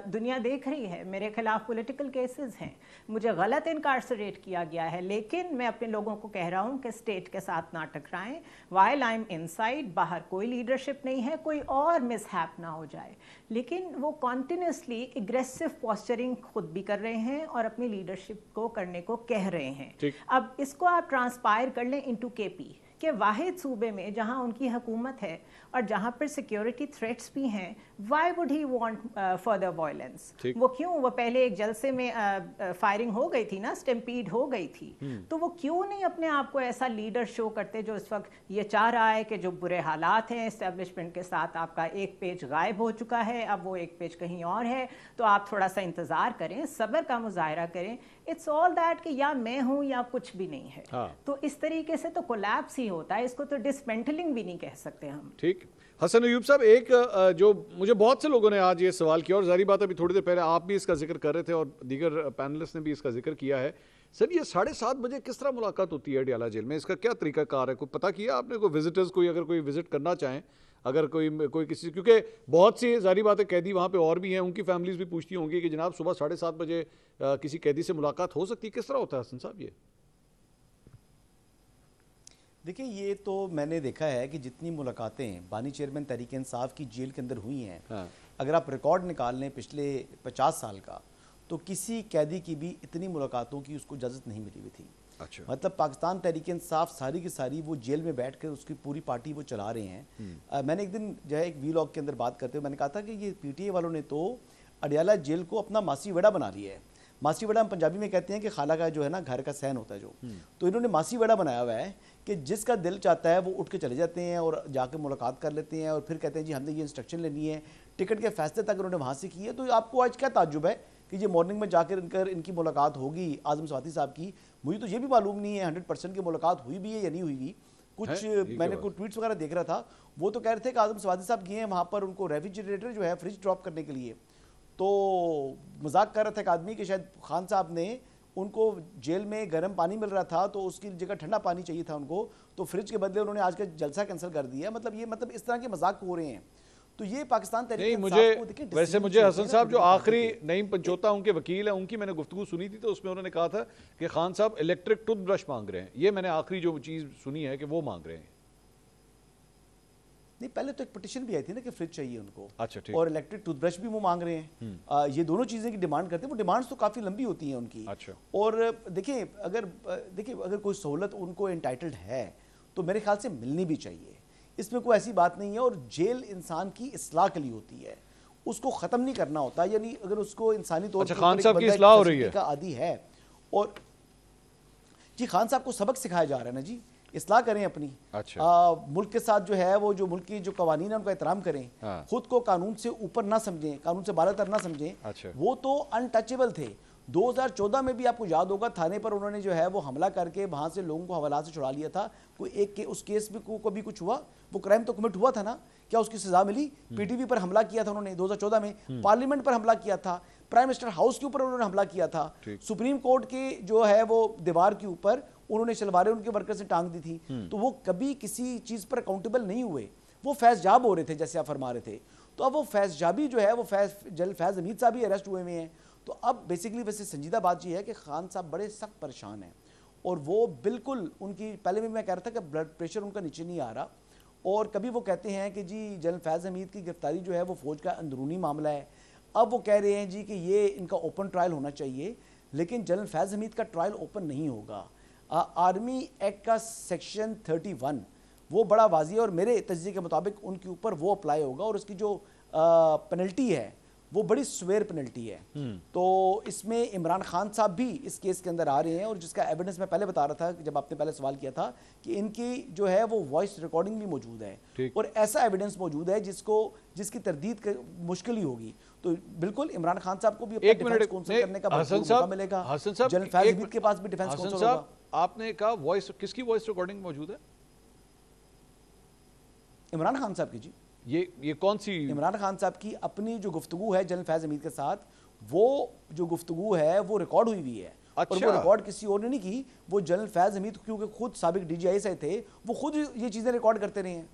दुनिया देख रही है, मेरे खिलाफ पॉलिटिकल केसेस हैं, मुझे गलत इनकार्सरेट किया गया है, लेकिन मैं अपने लोगों को कह रहा हूं कि स्टेट के साथ ना टकराएं। वाइल आई एम इनसाइड, बाहर कोई लीडरशिप नहीं है, कोई और मिसहैप ना हो जाए। लेकिन वो कॉन्टिन्यूसली एग्रेसिव पोस्चरिंग खुद भी कर रहे हैं और अपनी लीडरशिप को करने को कह रहे हैं। अब इसको आप ट्रांसपायर कर लें इनटू केपी कि वाहिद सूबे में जहां उनकी हुकूमत है और जहां पर सिक्योरिटी थ्रेट्स भी हैं, why would he want further violence? वो क्यों? वो पहले एक जलसे में फायरिंग हो गई थी ना, स्टैम्पीड हो गई थी, तो वो क्यों नहीं अपने आप को ऐसा लीडर शो करते जो इस वक्त ये चाह रहा है कि जो बुरे हालात हैं एस्टेब्लिशमेंट के साथ, आपका एक पेज गायब हो चुका है, अब वो एक पेज कहीं और है, तो आप थोड़ा सा इंतजार करें, सब्र का मुजाहरा करें। इट्स ऑल दैट कि या मैं हूं या कुछ भी नहीं है। तो इस तरीके से तो कोलैप्स ही होता है, इसको तो डिसमेंटलिंग भी नहीं कह सकते हम। ठीक। हसन अयूब साहब, एक जो मुझे बहुत से लोगों ने आज ये सवाल किया और जारी बात अभी थोड़ी देर पहले आप भी इसका जिक्र कर रहे थे और दीगर पैनलिस्ट ने भी इसका जिक्र किया है, सर ये 7:30 बजे किस तरह मुलाकात होती है अडियाला जेल में? इसका क्या तरीकाकार है? कोई पता किया आपने? कोई विजिटर्स कोई अगर कोई विजिट करना चाहें, अगर कोई किसी, क्योंकि बहुत सी जारी बात है कैदी वहाँ पे और भी हैं, उनकी फैमिलीज भी पूछती होंगी कि जनाब सुबह 7:30 बजे किसी कैदी से मुलाकात हो सकती है, किस तरह होता है हसन साहब ये? देखिए, ये तो मैंने देखा है कि जितनी मुलाकातें बानी चेयरमैन तहरीक इंसाफ की जेल के अंदर हुई हैं, अगर आप रिकॉर्ड निकाल लें पिछले 50 साल का, तो किसी कैदी की भी इतनी मुलाकातों की उसको इजाज़त नहीं मिली हुई थी। अच्छा। मतलब पाकिस्तान तहरीक इंसाफ सारी की सारी वो जेल में बैठ कर उसकी पूरी पार्टी वो चला रहे हैं। मैंने एक दिन जो है एक वीलॉग के अंदर बात करते हुए मैंने कहा था कि ये पीटीए वालों ने तो अडियाला जेल को अपना मासी वड़ा बना लिया है। मासी वड़ा हम पंजाबी में कहते हैं कि खाला का जो है ना घर का सहन होता है जो, तो इन्होंने मासी वड़ा बनाया हुआ है कि जिसका दिल चाहता है वो उठ के चले जाते हैं और जाकर मुलाकात कर लेते हैं और फिर कहते हैं जी हमने ये इंस्ट्रक्शन लेनी है, टिकट के फैसले तक उन्होंने वहाँ से की है। तो आपको आज क्या ताज्जुब है कि ये मॉर्निंग में जाकर इनकी मुलाकात होगी आज़म स्वाति साहब की? मुझे तो ये भी मालूम नहीं है 100% की मुलाकात हुई भी है या नहीं हुई भी। कुछ मैंने कुछ ट्वीट्स वगैरह देख रहा था, वो तो कह रहे थे कि आज़म स्वाति साहब गए हैं वहाँ पर उनको रेफ्रिजरेटर जो है फ्रिज ड्रॉप करने के लिए। तो मजाक कर रहा था एक आदमी कि शायद खान साहब ने उनको जेल में गर्म पानी मिल रहा था तो उसकी जगह ठंडा पानी चाहिए था उनको, तो फ्रिज के बदले उन्होंने आज का जलसा कैंसिल कर दिया। मतलब इस तरह के मजाक हो रहे हैं। तो ये पाकिस्तान तहरीक वैसे मुझे हसन साहब जो आखिरी नईम पंचोता उनके वकील हैं उनकी मैंने गुफ्तगू सुनी थी, तो उसमें उन्होंने कहा था कि खान साहब इलेक्ट्रिक टूथब्रश मांग रहे हैं। ये मैंने आखिरी जो चीज़ सुनी है कि वो मांग रहे हैं। नहीं, पहले तो एक पिटीशन भी आई थी ना कि फ्रिज चाहिए उनको। अच्छा, ठीक। और इलेक्ट्रिक टूथब्रश भी वो मांग रहे हैं। ये दोनों चीज़ें की डिमांड करते हैं। वो डिमांड्स तो काफ़ी लंबी होती हैं उनकी। अच्छा। और देखिए अगर कोई सहूलत उनको एंटाइटल्ड है तो मेरे ख्याल से मिलनी भी चाहिए, इसमें कोई ऐसी बात नहीं है। और जेल इंसान की इस्लाह के लिए होती है, उसको ख़त्म नहीं करना होता। यानी अगर उसको इंसानी तौर पर खान साहब की इस्लाह हो रही है का आदी है और जी खान साहब को सबक सिखाया जा रहा है ना जी, इस्लाह करें अपनी। अच्छा। मुल्क के साथ जो है वो जो मुल्क की जो कवानीन है उनका एहतराम करें। हाँ। खुद को कानून से ऊपर ना समझें, कानून से बालातर ना समझें। अच्छा। वो तो अनटचेबल थे। 2014 में भी आपको याद होगा थाने पर उन्होंने जो है वो हमला करके वहां से लोगों को हवाला से छुड़ा लिया था। कोई एक के उस केस में को भी कुछ हुआ, वो क्राइम तो कमिट हुआ था ना, क्या उसकी सजा मिली? पीटीवी पर हमला किया था उन्होंने 2014 में, पार्लियामेंट पर हमला किया था, प्राइम मिनिस्टर हाउस के ऊपर उन्होंने हमला किया था, सुप्रीम कोर्ट की जो है वो दीवार के ऊपर उन्होंने शलवारें उनके वर्कर से टांग दी थी। तो वो कभी किसी चीज पर अकाउंटेबल नहीं हुए, वो फैज़-जाब हो रहे थे जैसे आप फरमा रहे थे। तो अब वो फैज़-जाबी जो है वो जनरल फैज़ हमीद साहब भी अरेस्ट हुए हैं। तो अब बेसिकली वैसे संजीदा बात ये है कि खान साहब बड़े सख्त परेशान हैं और वो बिल्कुल उनकी, पहले भी मैं कह रहा था कि ब्लड प्रेशर उनका नीचे नहीं आ रहा, और कभी वो कहते हैं कि जी जनरल फैज़ हमीद की गिरफ्तारी जो है वो फौज का अंदरूनी मामला है। अब वो कह रहे हैं जी कि ये इनका ओपन ट्रायल होना चाहिए, लेकिन जनरल फैज़ हमीद का ट्रायल ओपन नहीं होगा। आर्मी एक्ट का सेक्शन 31 वो बड़ा वाज़ी है और मेरे तजज़िये के मुताबिक उनके ऊपर वो अप्लाई होगा और उसकी जो पेनल्टी है वो बड़ी स्वेयर पेनल्टी है। तो इसमें इमरान खान साहब भी इस केस के अंदर आ रहे हैं और जिसका एविडेंस मैं पहले बता रहा था कि जब आपने पहले सवाल किया था कि इनकी जो है वो वॉइस रिकॉर्डिंग भी मौजूद है और ऐसा एविडेंस मौजूद है जिसकी तरदीद मुश्किल ही होगी। तो बिल्कुल इमरान खान साहब को भी अपना डिफेंस काउंसिल करने का मौका मिलेगा। जनरल फैज़ हमीद के पास भी डिफेंस काउंसिल होगा। आपने कहा वॉइस, किसकी वॉइस रिकॉर्डिंग मौजूद है? इमरान खान साहब की जी। ये कौन सी? इमरान खान साहब की अपनी जो गुफ्तगू है जनरल फैज़ हमीद के साथ, वो जो गुफ्तगू है वो रिकॉर्ड हुई हुई है। अच्छा। और वो रिकॉर्ड किसी और ने नहीं की, वो जनरल फैज़ हमीद क्योंकि खुद साबिक डीजीआई से थे, वो खुद ये चीज़ें रिकॉर्ड करते रहे हैं।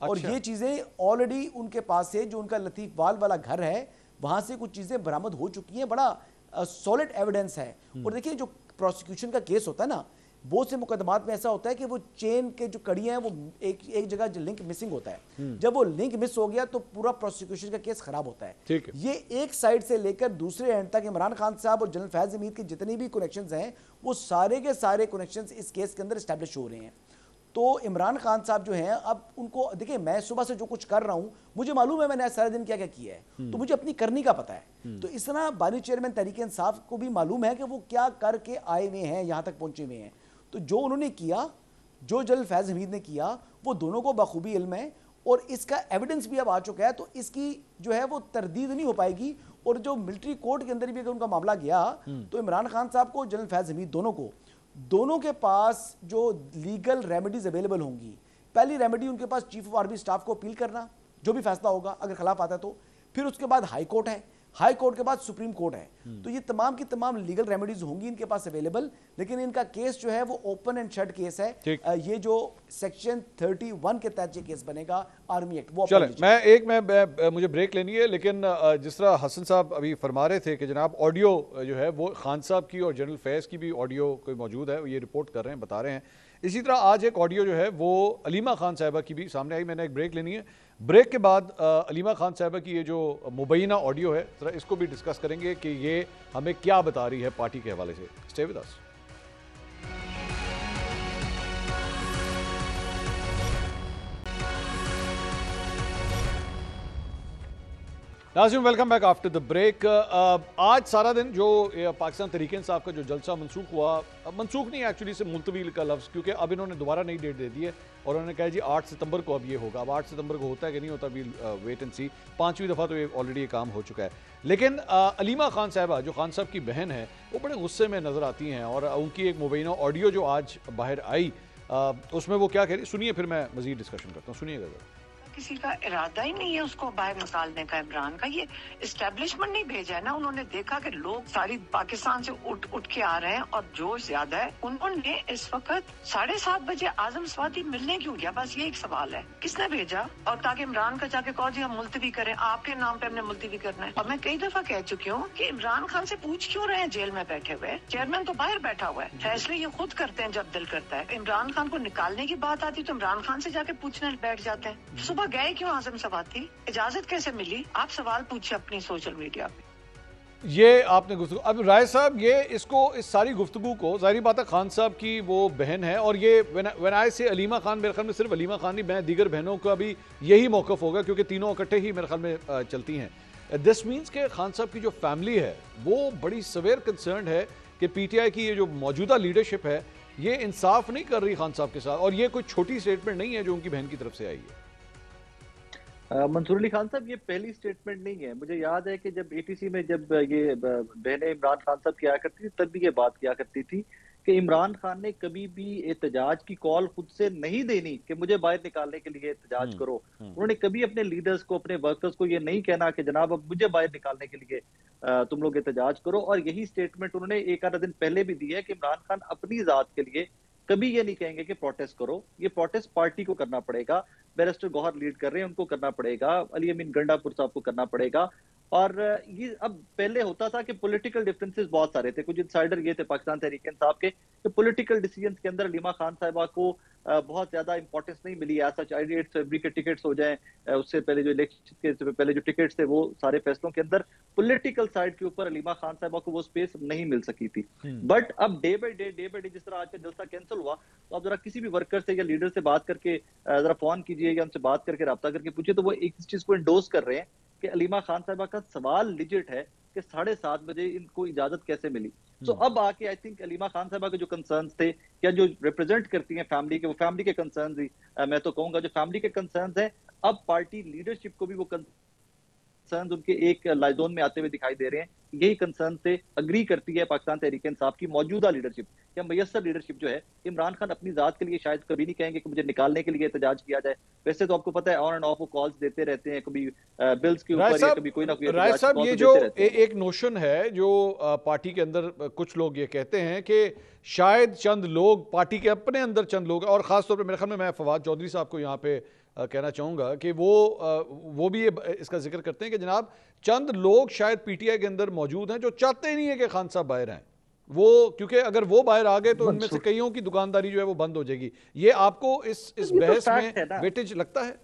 अच्छा। और ये चीज़ें ऑलरेडी उनके पास से जो उनका लतीफ़ वाल वाला घर है वहाँ से कुछ चीज़ें बरामद हो चुकी हैं, बड़ा सॉलिड एविडेंस है। और देखिए जो प्रोसिक्यूशन का केस होता है ना, बहुत से मुकदमात में ऐसा होता है कि वो चेन के जो कड़ियां हैं वो एक जगह जो लिंक मिसिंग होता है, जब वो लिंक मिस हो गया तो पूरा प्रोसिक्यूशन का केस खराब होता है। ठीक है। ये एक साइड से लेकर दूसरे एंड तक इमरान खान साहब और जनरल फैज़ हमीद के जितने भी कनेक्शंस हैं वो सारे के सारे कनेक्शंस इस केस के अंदर एस्टैब्लिश हो रहे हैं। तो इमरान खान साहब जो हैं, अब उनको देखिए, मैं सुबह से जो कुछ कर रहा हूं मुझे मालूम है मैंने सारे दिन क्या क्या किया है, तो मुझे अपनी करनी का पता है। तो इस तरह बानी चेयरमैन तहरीक इंसाफ को भी मालूम है कि वो क्या करके आए हुए हैं, यहां तक पहुंचे हुए हैं। तो जो उन्होंने किया, जो जनरल फैज़ हमीद ने किया, वो दोनों को बखूबी इल्म है और इसका एविडेंस भी अब आ चुका है। तो इसकी जो है वो तरदीद नहीं हो पाएगी। और जो मिलिट्री कोर्ट के अंदर भी अगर उनका मामला गया तो इमरान खान साहब को, जनरल फैज़ हमीद दोनों के पास जो लीगल रेमेडीज अवेलेबल होंगी, पहली रेमेडी उनके पास चीफ ऑफ आर्मी स्टाफ को अपील करना, जो भी फैसला होगा अगर खिलाफ आता है तो, फिर उसके बाद हाई कोर्ट है, हाई कोर्ट के बाद सुप्रीम कोर्ट है। तो ये तमाम की तमाम लीगल रेमेडीज होंगी इनके पास अवेलेबल। लेकिन इनका केस जो है वो ओपन एंड शट केस है। ये जो सेक्शन 31 के तहत ये केस बनेगा आर्मी एक्ट, वो चले मैं मुझे ब्रेक लेनी है, लेकिन जिस तरह हसन साहब अभी फरमा रहे थे कि जनाब ऑडियो जो है वो खान साहब की और जनरल फैज़ की भी ऑडियो कोई मौजूद है, ये रिपोर्ट कर रहे हैं, बता रहे हैं। इसी तरह आज एक ऑडियो जो है वो अलीमा खान साहिबा की भी सामने आई। मैंने एक ब्रेक लेनी है, ब्रेक के बाद अलीमा खान साहिबा की ये जो मुबैना ऑडियो है जरा इसको भी डिस्कस करेंगे कि ये हमें क्या बता रही है पार्टी के हवाले से। Stay with us. नाज़रीन welcome back after the break. आज सारा दिन जो पाकिस्तान तहरीक इंसाफ का जो जलसा मनसूख हुआ, मनसूख नहीं एक्चुअली से मुलतवी का लफ्ज़, क्योंकि अब इन्होंने दोबारा नई डेट दे दी है और उन्होंने कहा जी 8 सितंबर को अब ये होगा। अब 8 सितंबर को होता है कि नहीं होता, अभी वेट एंड सी। 5वीं दफ़ा तो ये ऑलरेडी ये काम हो चुका है। लेकिन अलीमा खान साहिबा जो खान साहब की बहन है वो बड़े गुस्से में नज़र आती हैं और उनकी एक मुबैना ऑडियो जो आज बाहर आई उसमें वो क्या कह रही, सुनिए, फिर मैं मज़ीद डिस्कशन करता हूँ। सुनिएगा। किसी का इरादा ही नहीं है उसको बाहर निकालने का। इमरान का ये एस्टेब्लिशमेंट नहीं भेजा है ना, उन्होंने देखा कि लोग सारी पाकिस्तान से उठ के आ रहे हैं और जोश ज्यादा है। उन्होंने इस वक्त 7:30 बजे आजम स्वाति मिलने क्यों गया, बस ये एक सवाल है, किसने भेजा? और ताकि इमरान का जाके कहो जी हम मुलतवी करें, आपके नाम पे हमने मुलतवी करना है। और मैं कई दफा कह चुकी हूँ कि इमरान खान से पूछ क्यों रहे हैं जेल में बैठे हुए, चेयरमैन तो बाहर बैठा हुआ है, फैसले ये खुद करते हैं जब दिल करता है। इमरान खान को निकालने की बात आती तो इमरान खान से जाके पूछने बैठ जाते हैं। सुबह गए क्यों आजम स्वाति, इजाजत कैसे मिली? आप सवाल पूछिए अपनी सोशल मीडिया पे। ये आपने गुफ्तगू, अब राय साहब ये इसको इस सारी गुफ्तगू को, जाहिर बात है खान साहब की वो बहन है और ये व्हेन आई से अलीमा खान, मेरे ख्याल में सिर्फ अलीमा खान नहीं, मैं दीगर बहनों का भी यही मौकफ होगा क्योंकि तीनों इकट्ठे ही मेरे ख्याल में चलती हैं। दिस मीन्स के खान साहब की जो फैमिली है वो बड़ी सवेयर कंसर्न है कि पीटीआई की ये जो मौजूदा लीडरशिप है ये इंसाफ नहीं कर रही खान साहब के साथ, और ये कोई छोटी स्टेटमेंट नहीं है जो उनकी बहन की तरफ से आई है। मंसूर अली खान साहब, ये पहली स्टेटमेंट नहीं है। मुझे याद है कि जब एटीसी में जब ये बहनें इमरान खान साहब किया करती थी, तब भी ये बात किया करती थी कि इमरान खान ने कभी भी एहतजाज की कॉल खुद से नहीं देनी कि मुझे बाहर निकालने के लिए एहतजाज करो। उन्होंने कभी अपने लीडर्स को, अपने वर्कर्स को ये नहीं कहना कि जनाब अब मुझे बाहर निकालने के लिए तुम लोग एहतजाज करो। और यही स्टेटमेंट उन्होंने एक आधा दिन पहले भी दी है कि इमरान खान अपनी जात के लिए कभी ये नहीं कहेंगे कि प्रोटेस्ट करो, ये प्रोटेस्ट पार्टी को करना पड़ेगा। बैरिस्टर गौहर लीड कर रहे हैं, उनको करना पड़ेगा, अली अमीन गंडापुर साहब को करना पड़ेगा। और ये अब पहले होता था कि पॉलिटिकल डिफरेंसेस बहुत सारे थे। कुछ इंसाइडर ये थे पाकिस्तान तहरीक इंसाफ के कि पॉलिटिकल डिसीजंस के अंदर अलीमा खान साहिबा को बहुत ज्यादा इंपॉर्टेंस नहीं मिली। ऐसा 8 फरवरी के टिकट्स हो जाएं, उससे पहले जो इलेक्शन के पहले जो टिकट्स थे, वो सारे फैसलों के अंदर पॉलिटिकल साइड के ऊपर अलीमा खान साहिबा को वो स्पेस नहीं मिल सकी थी। बट अब डे बाय डे जिस तरह आज का जलसा कैंसिल हुआ, तो आप जरा किसी भी वर्कर से या लीडर से बात करके जरा फोन कीजिए या उनसे बात करके राब्ता करके पूछिए, तो वो एक इस चीज को इंडोर्स कर रहे हैं कि अलीमा खान साहिबा का सवाल लिजिट है कि 7:30 बजे इनको इजाजत कैसे मिली। सो अब आके आई थिंक अलीमा खान साहिबा के जो कंसर्न्स थे या जो रिप्रेजेंट करती हैं फैमिली के, वो फैमिली के कंसर्न्स ही मैं तो कहूंगा जो फैमिली के कंसर्न्स हैं, अब पार्टी लीडरशिप को भी वो कंसर्न्स उनके एक लाइजोन में आते हुए दिखाई दे रहे हैं। यही कंसर्न से अग्री करती है पाकिस्तान तहरीक इंसाफ की मौजूदा लीडरशिप या मयसर लीडरशिप जो है। इमरान खान अपनी जात के लिए शायद कभी नहीं कहेंगे कि मुझे निकालने के लिए एहतजाज किया जाए। वैसे तो आपको पता है ऑन एंड ऑफ वो कॉल्स देते रहते हैं, कभी बिल्स के ऊपर या कभी कोई ना कोई। राय साहब, ये जो एक नोशन है जो पार्टी के अंदर कुछ लोग ये कहते हैं कि शायद चंद लोग पार्टी के अपने अंदर चंद लोग, और खासतौर पर मेरे ख्याल में मैं फवाद चौधरी साहब को यहाँ पे कहना चाहूँगा कि वो भी इसका जिक्र करते हैं कि जनाब चंद लोग शायद पीटीआई के अंदर मौजूद हैं जो चाहते ही नहीं है कि खान साहब बाहर आए, वो क्योंकि अगर वो बाहर आ गए तो उनमें से कईयों की दुकानदारी जो है वो बंद हो जाएगी। ये आपको इस बहस में वेटेज लगता है?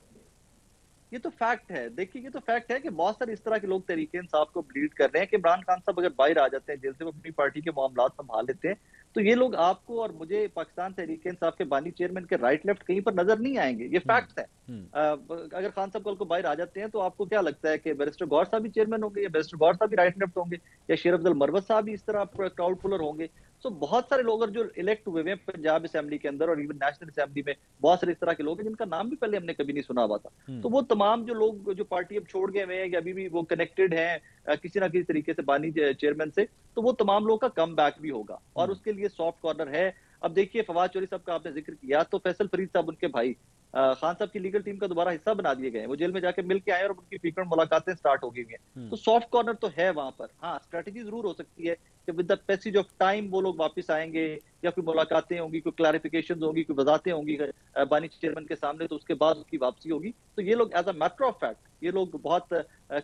ये तो फैक्ट है। देखिए, ये तो फैक्ट है कि बहुत सारे इस तरह के लोग तहरीक इंसाफ को ब्लीड कर रहे हैं कि इमरान खान साहब अगर बाहर आ जाते हैं जेल से, वो अपनी पार्टी के मामला संभाल लेते हैं, तो ये लोग आपको और मुझे पाकिस्तान तहरीक इंसाफ के बानी चेयरमैन के राइट लेफ्ट कहीं पर नजर नहीं आएंगे। ये फैक्ट है। अगर खान साहब कल को बाहर आ जाते हैं तो आपको क्या लगता है कि बैरिस्टर गौहर साहब भी चेयरमैन होंगे या बैरिस्टर गौहर साहब भी राइट लेफ्ट होंगे या शेर अफजल मरवत साहब भी इस तरह क्राउड पुलर होंगे? तो बहुत सारे लोग जो इलेक्ट हुए हैं पंजाब असेंबली के अंदर और इवन नेशनल असेंबली में, बहुत सारे इस तरह के लोग हैं जिनका नाम भी पहले हमने कभी नहीं सुना हुआ था। तो वो तमाम जो लोग जो पार्टी अब छोड़ गए हुए हैं या अभी भी वो कनेक्टेड हैं किसी ना किसी तरीके से बानी चेयरमैन से, तो वो तमाम लोग का कम बैक भी होगा और उसके लिए सॉफ्ट कॉर्नर है। अब देखिए, फवाद चौधरी साहब का आपने जिक्र किया, तो फैसल फरीद साहब उनके भाई खान साहब की लीगल टीम का दोबारा हिस्सा बना दिए गए हैं। वो जेल में जाके मिल के आए और उनकी फ्रीक्वेंट मुलाकातें स्टार्ट हो गई हैं। तो सॉफ्ट कॉर्नर तो है वहां पर। हाँ, स्ट्रेटेजी जरूर हो सकती है कि with the passage of time वो लोग वापस आएंगे या कोई मुलाकातें होंगी, कोई क्लैरिफिकेशन होंगी, कोई वजाहतें होंगी बानी चेयरमैन के सामने, तो उसके बाद उसकी वापसी होगी। तो ये लोग as a matter of fact ये लोग बहुत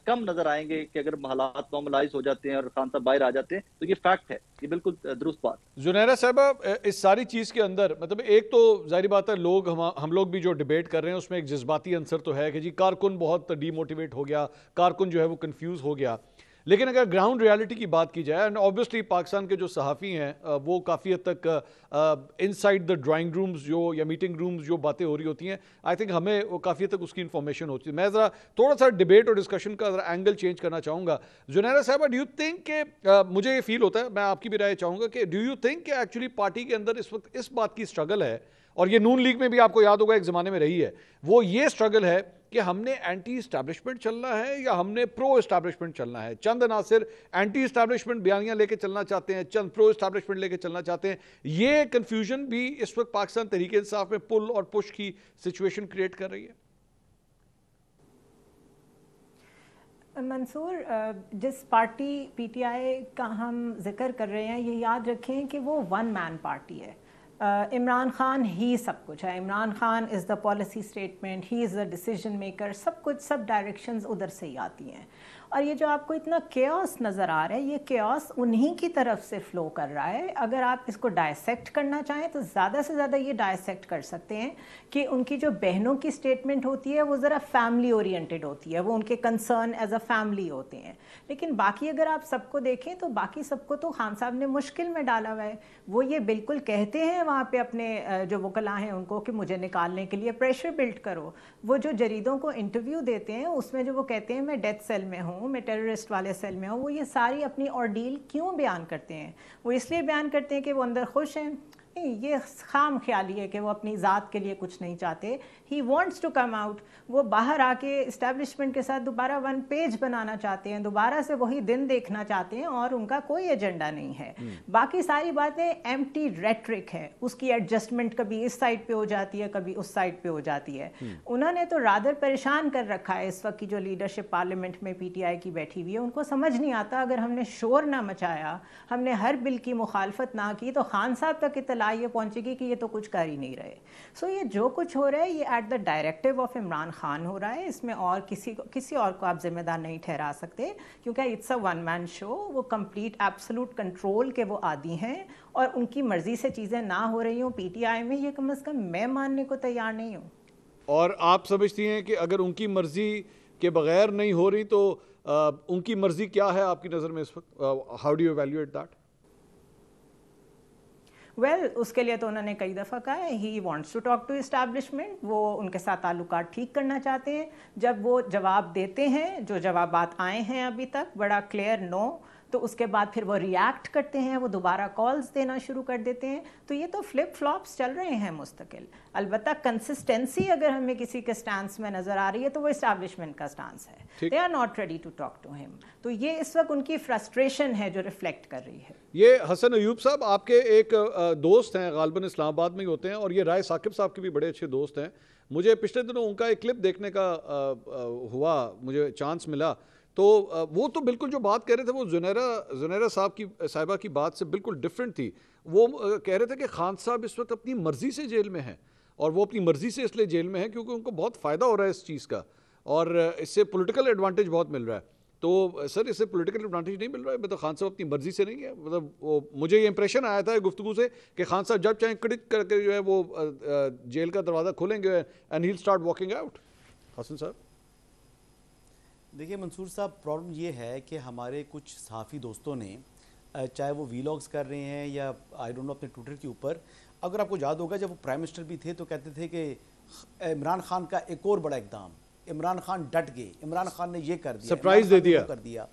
कम नजर आएंगे कि अगर हालात नॉर्मलाइज हो जाते हैं और खान साहब बाहर आ जाते हैं, तो ये फैक्ट है, ये बिल्कुल दुरुस्त बात। जुनैरा साहबा, इस सारी चीज के अंदर मतलब एक तो जाहिर बात है लोग हम लोग भी जो डिबेट कर रहे हैं उसमें एक जज्बाती आंसर तो है कि जी कारकुन बहुत डीमोटिवेट हो गया, कारकुन जो है वो कंफ्यूज हो गया। लेकिन अगर ग्राउंड रियलिटी की बात की जाए, एंड ऑब्वियसली पाकिस्तान के जो सहाफ़ी हैं वो काफ़ी हद तक इनसाइड द ड्राइंग रूम्स जो या मीटिंग रूम्स जो बातें हो रही होती हैं, आई थिंक हमें वो काफ़ी हद तक उसकी इन्फॉर्मेशन होती है। मैं ज़रा थोड़ा सा डिबेट और डिस्कशन का ज़रा एंगल चेंज करना चाहूँगा। जुनैरा साहब, डू यू थिंक कि मुझे ये फील होता है, मैं आपकी भी राय चाहूँगा कि डू यू थिंक कि एक्चुअली पार्टी के अंदर इस वक्त इस बात की स्ट्रगल है, और ये नून लीग में भी आपको याद होगा एक ज़माने में रही है, वो ये स्ट्रगल है कि हमने एंटी इस्टेब्लिशमेंट चलना है या हमने प्रो इस्टेब्लिशमेंट चलना है? चंद नासिर एंटी इस्टेब्लिशमेंट बयानियां लेके चलना चाहते हैं, चंद प्रो इस्टेब्लिशमेंट लेके चलना चाहते हैं। ये कंफ्यूजन भी इस वक्त पाकिस्तान तहरीक इंसाफ में पुल और पुश की सिचुएशन क्रिएट कर रही है। मंसूर, जिस पार्टी पीटीआई का हम जिक्र कर रहे हैं, ये याद रखें कि वो वन मैन पार्टी है। इमरान खान ही सब कुछ है। Imran Khan is the policy statement, he is the decision maker, सब कुछ, सब डायरेक्शंस उधर से ही आती हैं। और ये जो आपको इतना केओस नज़र आ रहा है, ये केओस उन्हीं की तरफ से फ़्लो कर रहा है। अगर आप इसको डायसेक्ट करना चाहें तो ज़्यादा से ज़्यादा ये डायसेक्ट कर सकते हैं कि उनकी जो बहनों की स्टेटमेंट होती है वो ज़रा फैमिली ओरिएंटेड होती है, वो उनके कंसर्न एज अ फैमिली होते हैं। लेकिन बाकी अगर आप सबको देखें तो बाकी सबको तो खान साहब ने मुश्किल में डाला हुआ है। वो ये बिल्कुल कहते हैं वहाँ पे अपने जो वकला हैं उनको कि मुझे निकालने के लिए प्रेशर बिल्ड करो। वो जो जरीदों को इंटरव्यू देते हैं उसमें जो वो कहते हैं मैं डेथ सेल में हूँ, मैं टेररिस्ट वाले सेल में हूँ, वो ये सारी अपनी ऑर्डील क्यों बयान करते हैं? वो इसलिए बयान करते हैं कि वो अंदर खुश हैं, नहीं, ये खाम ख्याली है कि वो अपनी ज़ात के लिए कुछ नहीं चाहते। He wants to come out, वो बाहर आके इस्टेब्लिशमेंट के साथ दोबारा वन पेज बनाना चाहते हैं, दोबारा से वही दिन देखना चाहते हैं और उनका कोई एजेंडा नहीं है। बाकी सारी बातें एम्प्टी रेट्रिक है, उसकी एडजस्टमेंट कभी इस साइड पे हो जाती है, कभी उस साइड पे हो जाती है। उन्होंने तो रादर परेशान कर रखा है इस वक्त की जो लीडरशिप पार्लियामेंट में पीटीआई की बैठी हुई है। उनको समझ नहीं आता, अगर हमने शोर ना मचाया, हमने हर बिल की मुखालफत ना की, तो खान साहब तक इतला ये पहुंचेगी कि ये तो कुछ कर ही नहीं रहे। सो ये जो कुछ हो रहा है ये at the directive of Imran Khan हो रहा है। इसमें और किसी और को आप जिम्मेदार नहीं ठहरा सकते, क्योंकि it's a one man show. वो कंप्लीट एब्सोल्यूट कंट्रोल के वो आदी हैं और उनकी मर्जी से चीज़ें ना हो रही हूँ पीटीआई में, ये कम से कम मैं मानने को तैयार नहीं हूँ। और आप समझती हैं कि अगर उनकी मर्जी के बगैर नहीं हो रही तो उनकी मर्जी क्या है आपकी नज़र में इस वक्त? How do you evaluate that? Well, उसके लिए तो उन्होंने कई दफ़ा कहा है he wants to talk to establishment. वो उनके साथ ताल्लुकात ठीक करना चाहते हैं। जब वो जवाब देते हैं, जो जवाबात आए हैं अभी तक बड़ा क्लियर नो, तो उसके बाद फिर वो रिएक्ट करते हैं, वो दोबारा कॉल्स देना शुरू कर देते हैं। तो ये तो फ्लिप फ्लॉप्स चल रहे हैं मुस्तकिल। अलबत्ता कंसिस्टेंसी अगर हमें किसी के स्टांस में नज़र आ रही है तो वो इस्टेब्लिशमेंट का स्टांस है। They are not ready to talk to him. तो ये इस वक्त उनकी फ्रस्ट्रेशन है जो रिफ्लेक्ट कर रही है। ये हसन अयूब साहब आपके एक दोस्त हैं, गालिबन इस्लामाबाद में ही होते हैं, और ये राय साकिब साहब के भी बड़े अच्छे दोस्त हैं। मुझे पिछले दिनों उनका एक क्लिप देखने का हुआ, मुझे चांस मिला, तो वो तो बिल्कुल जो बात कह रहे थे वो जुनैरा साहिबा की बात से बिल्कुल डिफरेंट थी। वो कह रहे थे कि खान साहब इस वक्त अपनी मर्जी से जेल में हैं, और वो अपनी मर्जी से इसलिए जेल में हैं क्योंकि उनको बहुत फ़ायदा हो रहा है इस चीज़ का, और इससे पॉलिटिकल एडवांटेज बहुत मिल रहा है। तो सर, इससे पॉलिटिकल एडवांटेज नहीं मिल रहा है? मतलब खान साहब अपनी मर्जी से नहीं है? मतलब वो मुझे ये इंप्रेशन आया था गुफ्तगू से कि खान साहब जब चाहे क्लिक करके जो है वो जेल का दरवाज़ा खोलेंगे and he will start walking out. Hasan साहब, देखिए मंसूर साहब, प्रॉब्लम ये है कि हमारे कुछ सहाफ़ी दोस्तों ने, चाहे वो वीलॉग्स कर रहे हैं या आई डोंट नो अपने ट्विटर के ऊपर, अगर आपको याद होगा जब वो प्राइम मिनिस्टर भी थे तो कहते थे कि इमरान खान का एक और बड़ा इक़दाम, इमरान खान डट गए, इमरान खान ने ये कर दिया, सरप्राइज दे दिया, कर दिया।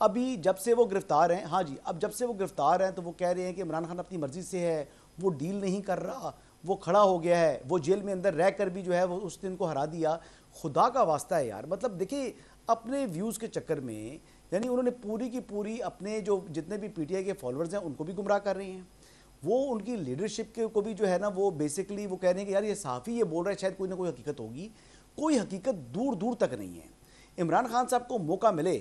अभी जब से वो गिरफ्तार हैं, हाँ जी, अब जब से वो गिरफ्तार हैं तो वो कह रहे हैं कि इमरान खान अपनी मर्जी से है, वो डील नहीं कर रहा, वो खड़ा हो गया है, वो जेल में अंदर रह कर भी जो है वो उस दिन को हरा दिया। खुदा का वास्ता है यार, मतलब देखिए अपने व्यूज़ के चक्कर में, यानी उन्होंने पूरी की पूरी अपने जो जितने भी पीटीआई के फॉलोअर्स हैं उनको भी गुमराह कर रहे हैं। वो उनकी लीडरशिप के को भी जो है ना, वो बेसिकली वो कह रहे हैं कि यार ये सहाफ़ी ये बोल रहा है, शायद कोई ना कोई हकीकत होगी। कोई हकीकत दूर दूर तक नहीं है। इमरान खान साहब को मौका मिले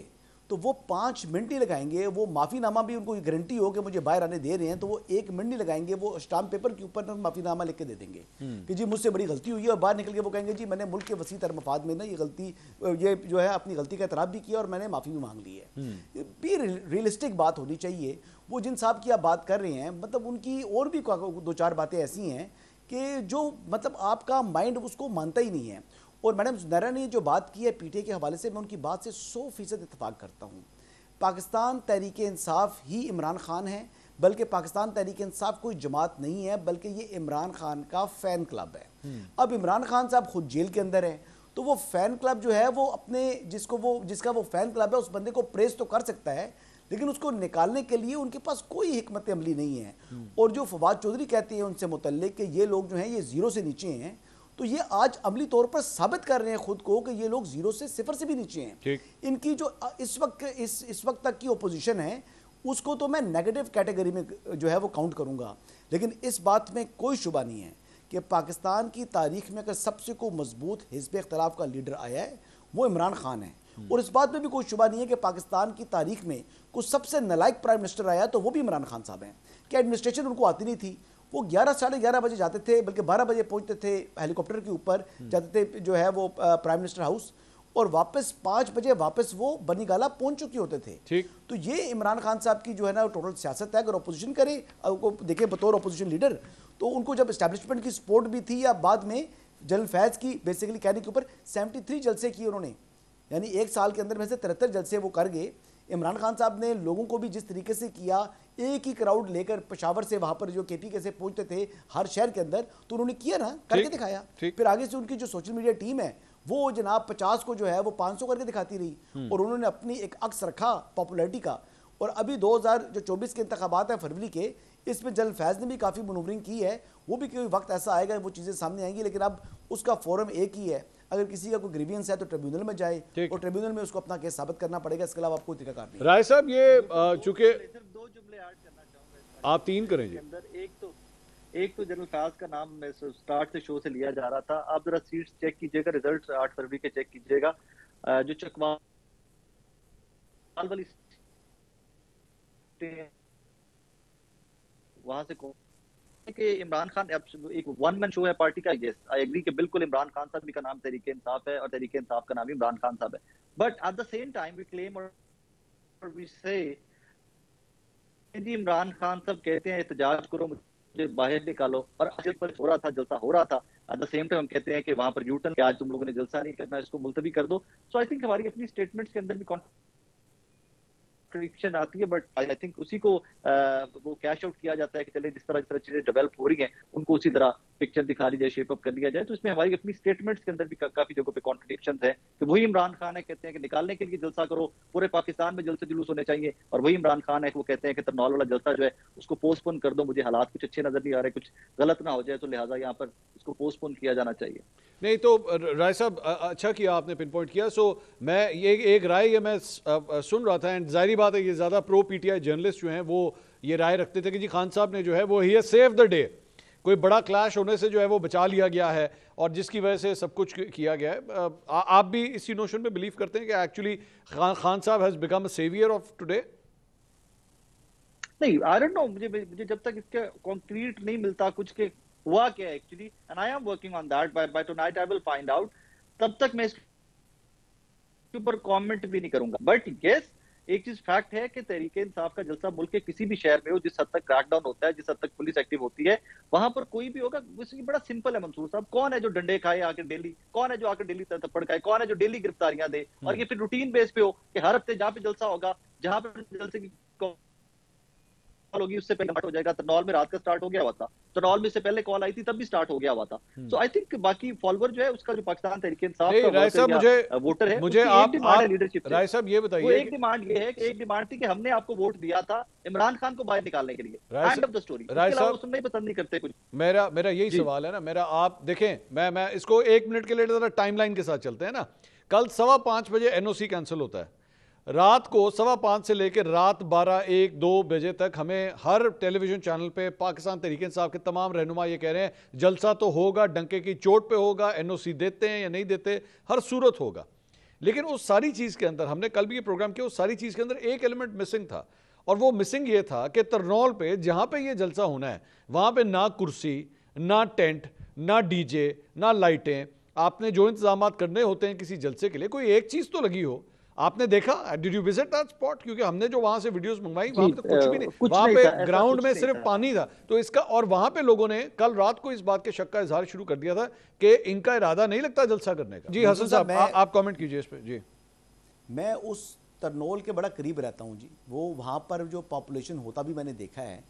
तो वो 5 मिनट ही लगाएंगे, वो माफ़ीनामा भी उनको गारंटी हो कि मुझे बाहर आने दे रहे हैं तो वो 1 मिनट नहीं लगाएंगे, वो स्टाम्प पेपर के ऊपर माफ़ीनामा लिख के दे देंगे कि जी मुझसे बड़ी गलती हुई है, और बाहर निकल के वो कहेंगे जी मैंने मुल्क के वसी तर मफाद में ना ये गलती, ये जो है अपनी गलती का एतराफ़ भी किया और मैंने माफ़ी भी मांग ली है। भी रियलिस्टिक बात होनी चाहिए। वो जिन साहब की आप बात कर रहे हैं, मतलब उनकी और भी 2-4 बातें ऐसी हैं कि जो मतलब आपका माइंड उसको मानता ही नहीं है। और मैडम जुनैरा ने जो बात की है पीटीआई के हवाले से, मैं उनकी बात से 100% इत्तेफाक करता हूँ। पाकिस्तान तहरीक इंसाफ ही इमरान खान है, बल्कि पाकिस्तान तहरीक इंसाफ कोई जमात नहीं है, बल्कि ये इमरान खान का फ़ैन क्लब है। अब इमरान खान साहब खुद जेल के अंदर है, तो वो फ़ैन क्लब जो है वो अपने जिसका वो फ़ैन क्लब है उस बंदे को प्रेस तो कर सकता है, लेकिन उसको निकालने के लिए उनके पास कोई हिकमत अमली नहीं है। और जो फवाद चौधरी कहते हैं उनसे मुतल्लिक कि ये लोग जो हैं ये ज़ीरो से नीचे हैं, तो ये आज अमली तौर पर साबित कर रहे हैं खुद को कि ये लोग 0 से 0 से भी नीचे हैं। इनकी जो इस वक्त तक की ओपोजिशन है उसको तो मैं नेगेटिव कैटेगरी में जो है वो काउंट करूंगा। लेकिन इस बात में कोई शुबा नहीं है कि पाकिस्तान की तारीख में अगर सबसे को मजबूत हिज़्ब इख्तिलाफ का लीडर आया है वो इमरान खान है। और इस बात में भी कोई शुबा नहीं है कि पाकिस्तान की तारीख में कुछ सबसे नालायक प्राइम मिनिस्टर आया तो वो भी इमरान खान साहब हैं। कि एडमिनिस्ट्रेशन उनको आती नहीं थी, वो 11 साढ़े 11 बजे जाते थे, बल्कि 12 बजे पहुंचते थे, हेलीकॉप्टर के ऊपर जाते थे जो है वो प्राइम मिनिस्टर हाउस, और वापस 5 बजे वापस वो बनी गाला पहुंच चुके होते थे। ठीक, तो ये इमरान खान साहब की जो है ना टोटल सियासत है। अगर अपोजिशन करे, उनको देखें बतौर अपोजिशन लीडर, तो उनको जब एस्टैब्लिशमेंट की सपोर्ट भी थी, या बाद में जनरल फैज़ की बेसिकली कहने के ऊपर 73 जलसे किए उन्होंने, यानी 1 साल के अंदर में से 73 जलसे वो कर गए। इमरान खान साहब ने लोगों को भी जिस तरीके से किया, एक ही क्राउड लेकर पेशावर से वहां पर जो केपी कैसे पहुंचते थे हर शहर के अंदर, तो उन्होंने किया ना, करके दिखाया। फिर आगे से उनकी जो सोशल मीडिया टीम है वो जनाब 50 को जो है वो 500 करके दिखाती रही, और उन्होंने अपनी एक अक्स रखा पॉपुलैरिटी का। और अभी 2024 के इंतखाबात है फरवरी के, इस पे जनरल फैज़ ने भी काफ़ी मनूवरिंग की है, वो भी कोई वक्त ऐसा आएगा वो चीज़ें सामने आएंगी, लेकिन अब उसका फोरम एक ही है। अगर किसी का कोई ग्रीवियंस है तो ट्रिब्यूनल में जाए और ट्रिब्यूनल में उसको अपना केस साबित करना पड़ेगा, इसके अलावा आपको तरीकाकार नहीं। राय साहब ये चूंकि सिर्फ 2 जुमले ऐड करना चाहूंगा आप 3 करें जी। एक तो जनरल फैज का नाम स्टार्ट से शो से लिया जा रहा था। आप जरा सीट्स चेक कीजिएगा, रिजल्ट 8 फरवरी के चेक कीजिएगा। जो चकवाल वाली वहां से कि इमरान खान एक वन मैन शो है पार्टी का। यस आई एग्री कि बिल्कुल इमरान खान साहब का नाम तहरीक इंसाफ है और तहरीक इंसाफ का नाम इमरान खान साहब है, but at the same time we claim और वी से इमरान खान साहब कहते हैं एहतजाज करो, मुझे बाहर निकालो, और पर हो रहा था, जलसा हो रहा था। एट द सेम टाइम हम कहते हैं कि वहां पर यूटर्न, आज तुम लोगों ने जलसा नहीं करना, इसको मुलतवी कर दो। सो आई थिंक हमारी अपनी स्टेटमेंट्स के अंदर भी कॉन्ट्रडिक्शन आती है, बट आई थिंक उसी को वो कैश आउट किया जाता है कि चले जिस तरह चीजें डेवलप हो रही हैं उनको उसी तरह पिक्चर दिखा दी जाए, शेप अप कर दिया जाए। तो इसमें हमारी अपनी स्टेटमेंट्स के अंदर भी काफी जगहों पे कॉन्ट्रडिक्शंस है कि वही इमरान खान है कहते हैं कि निकालने के लिए जलसा करो, पूरे पाकिस्तान में जलसे जुलूस होने चाहिए, और वही इमरान खान है कि वो कहते हैं कि तरनौल वाला जलसा जो है उसको पोस्टपोन कर दो, मुझे हालात कुछ अच्छे नजर नहीं आ रहे, कुछ गलत ना हो जाए, तो लिहाजा यहाँ पर इसको पोस्टपोन किया जाना चाहिए। नहीं तो राय साहब अच्छा किया आपने पिन पॉइंट किया। सो मैं ये एक राय ये मैं सुन रहा था, एंड जाहिर बात है ये ज़्यादा प्रो पीटीआई जर्नलिस्ट जो हैं वो ये राय रखते थे कि जी खान साहब ने जो है वो ही सेव द डे, कोई बड़ा क्लैश होने से जो है वो बचा लिया गया है और जिसकी वजह से सब कुछ किया गया है। आप भी इसी नोशन में बिलीव करते हैं कि एक्चुअली खान साहब has become a saviour of today? नहीं, आई डोंट नो, मुझे जब तक इसके कॉन्क्रीट नहीं मिलता कुछ के हुआ क्या actually, and I am working on that, bye tonight I will find out, तब तक मैं इसके ऊपर कमेंट भी नहीं करूंगा। बट यस, एक चीज फैक्ट है कि तहरीक इंसाफ का जलसा मुल्क के किसी भी शहर में हो, जिस हद तक क्रैकडाउन होता है, जिस हद तक पुलिस एक्टिव होती है, वहां पर कोई भी होगा। इसकी बड़ा सिंपल है मंसूर साहब, कौन है जो डंडे खाए आके डेली, कौन है जो आके डेली थप्पड़ खाए, कौन है जो डेली गिरफ्तारियां दे, और ये फिर रूटीन बेस पे हो कि हर हफ्ते जहां पे जलसा होगा, जहां पे जलसे की होगी उससे पहले हो जाएगा। तरनौल में रात का स्टार्ट हो गया हुआ था, तरनौल में से पहले कॉल आई थी तब भी स्टार्ट हो गया हुआ था। सो आई थिंक बाकी फॉलोअर जो है उसका जो पाकिस्तान तहरीक इंसाफ का वोटर है, मुझे आप लीडरशिप, राय साहब ये बताइए, वो एक डिमांड ये है कि एक डिमांड थी कि हमने आपको वोट दिया था इमरान खान को बाहर निकालने के लिए, एंड ऑफ द स्टोरी। राय साहब सुनना ही पसंद नहीं करते कुछ। मेरा यही सवाल है ना, मेरा आप देखें, मैं इसको 1 मिनट के लिए जरा टाइमलाइन के साथ चलते हैं ना। कल 5:15 बजे एनओसी कैंसिल होता है, रात को 5:15 से लेकर रात 12, 1, 2 बजे तक हमें हर टेलीविजन चैनल पे पाकिस्तान तहरीक इंसाफ के तमाम रहनुमा ये कह रहे हैं जलसा तो होगा, डंके की चोट पे होगा, एनओसी देते हैं या नहीं देते, हर सूरत होगा। लेकिन उस सारी चीज़ के अंदर, हमने कल भी ये प्रोग्राम किया, उस सारी चीज़ के अंदर एक एलिमेंट मिसिंग था, और वो मिसिंग ये था कि तरनौल पे जहाँ पे ये जलसा होना है वहाँ पे ना कुर्सी, ना टेंट, ना डीजे, ना लाइटें, आपने जो इंतजाम करने होते हैं किसी जलसे के लिए, कोई एक चीज़ तो लगी हो। आपने देखा, did you visit that spot? क्योंकि हमने जो वहां से वीडियोस मंगवाई वहां पे तो कुछ भी नहीं, वहां पे ग्राउंड में सिर्फ पानी था। तो इसका, और वहां पे लोगों ने कल रात को इस बात के शक का इजहार शुरू कर दिया था कि इनका इरादा नहीं लगता जलसा करने का। जी हसन साहब, आप कमेंट कीजिए इस पे। जी, मैं उस तरनौल के बड़ा करीब रहता हूँ जी, वो वहाँ पर जो पॉपुलेशन होता भी मैंने देखा है।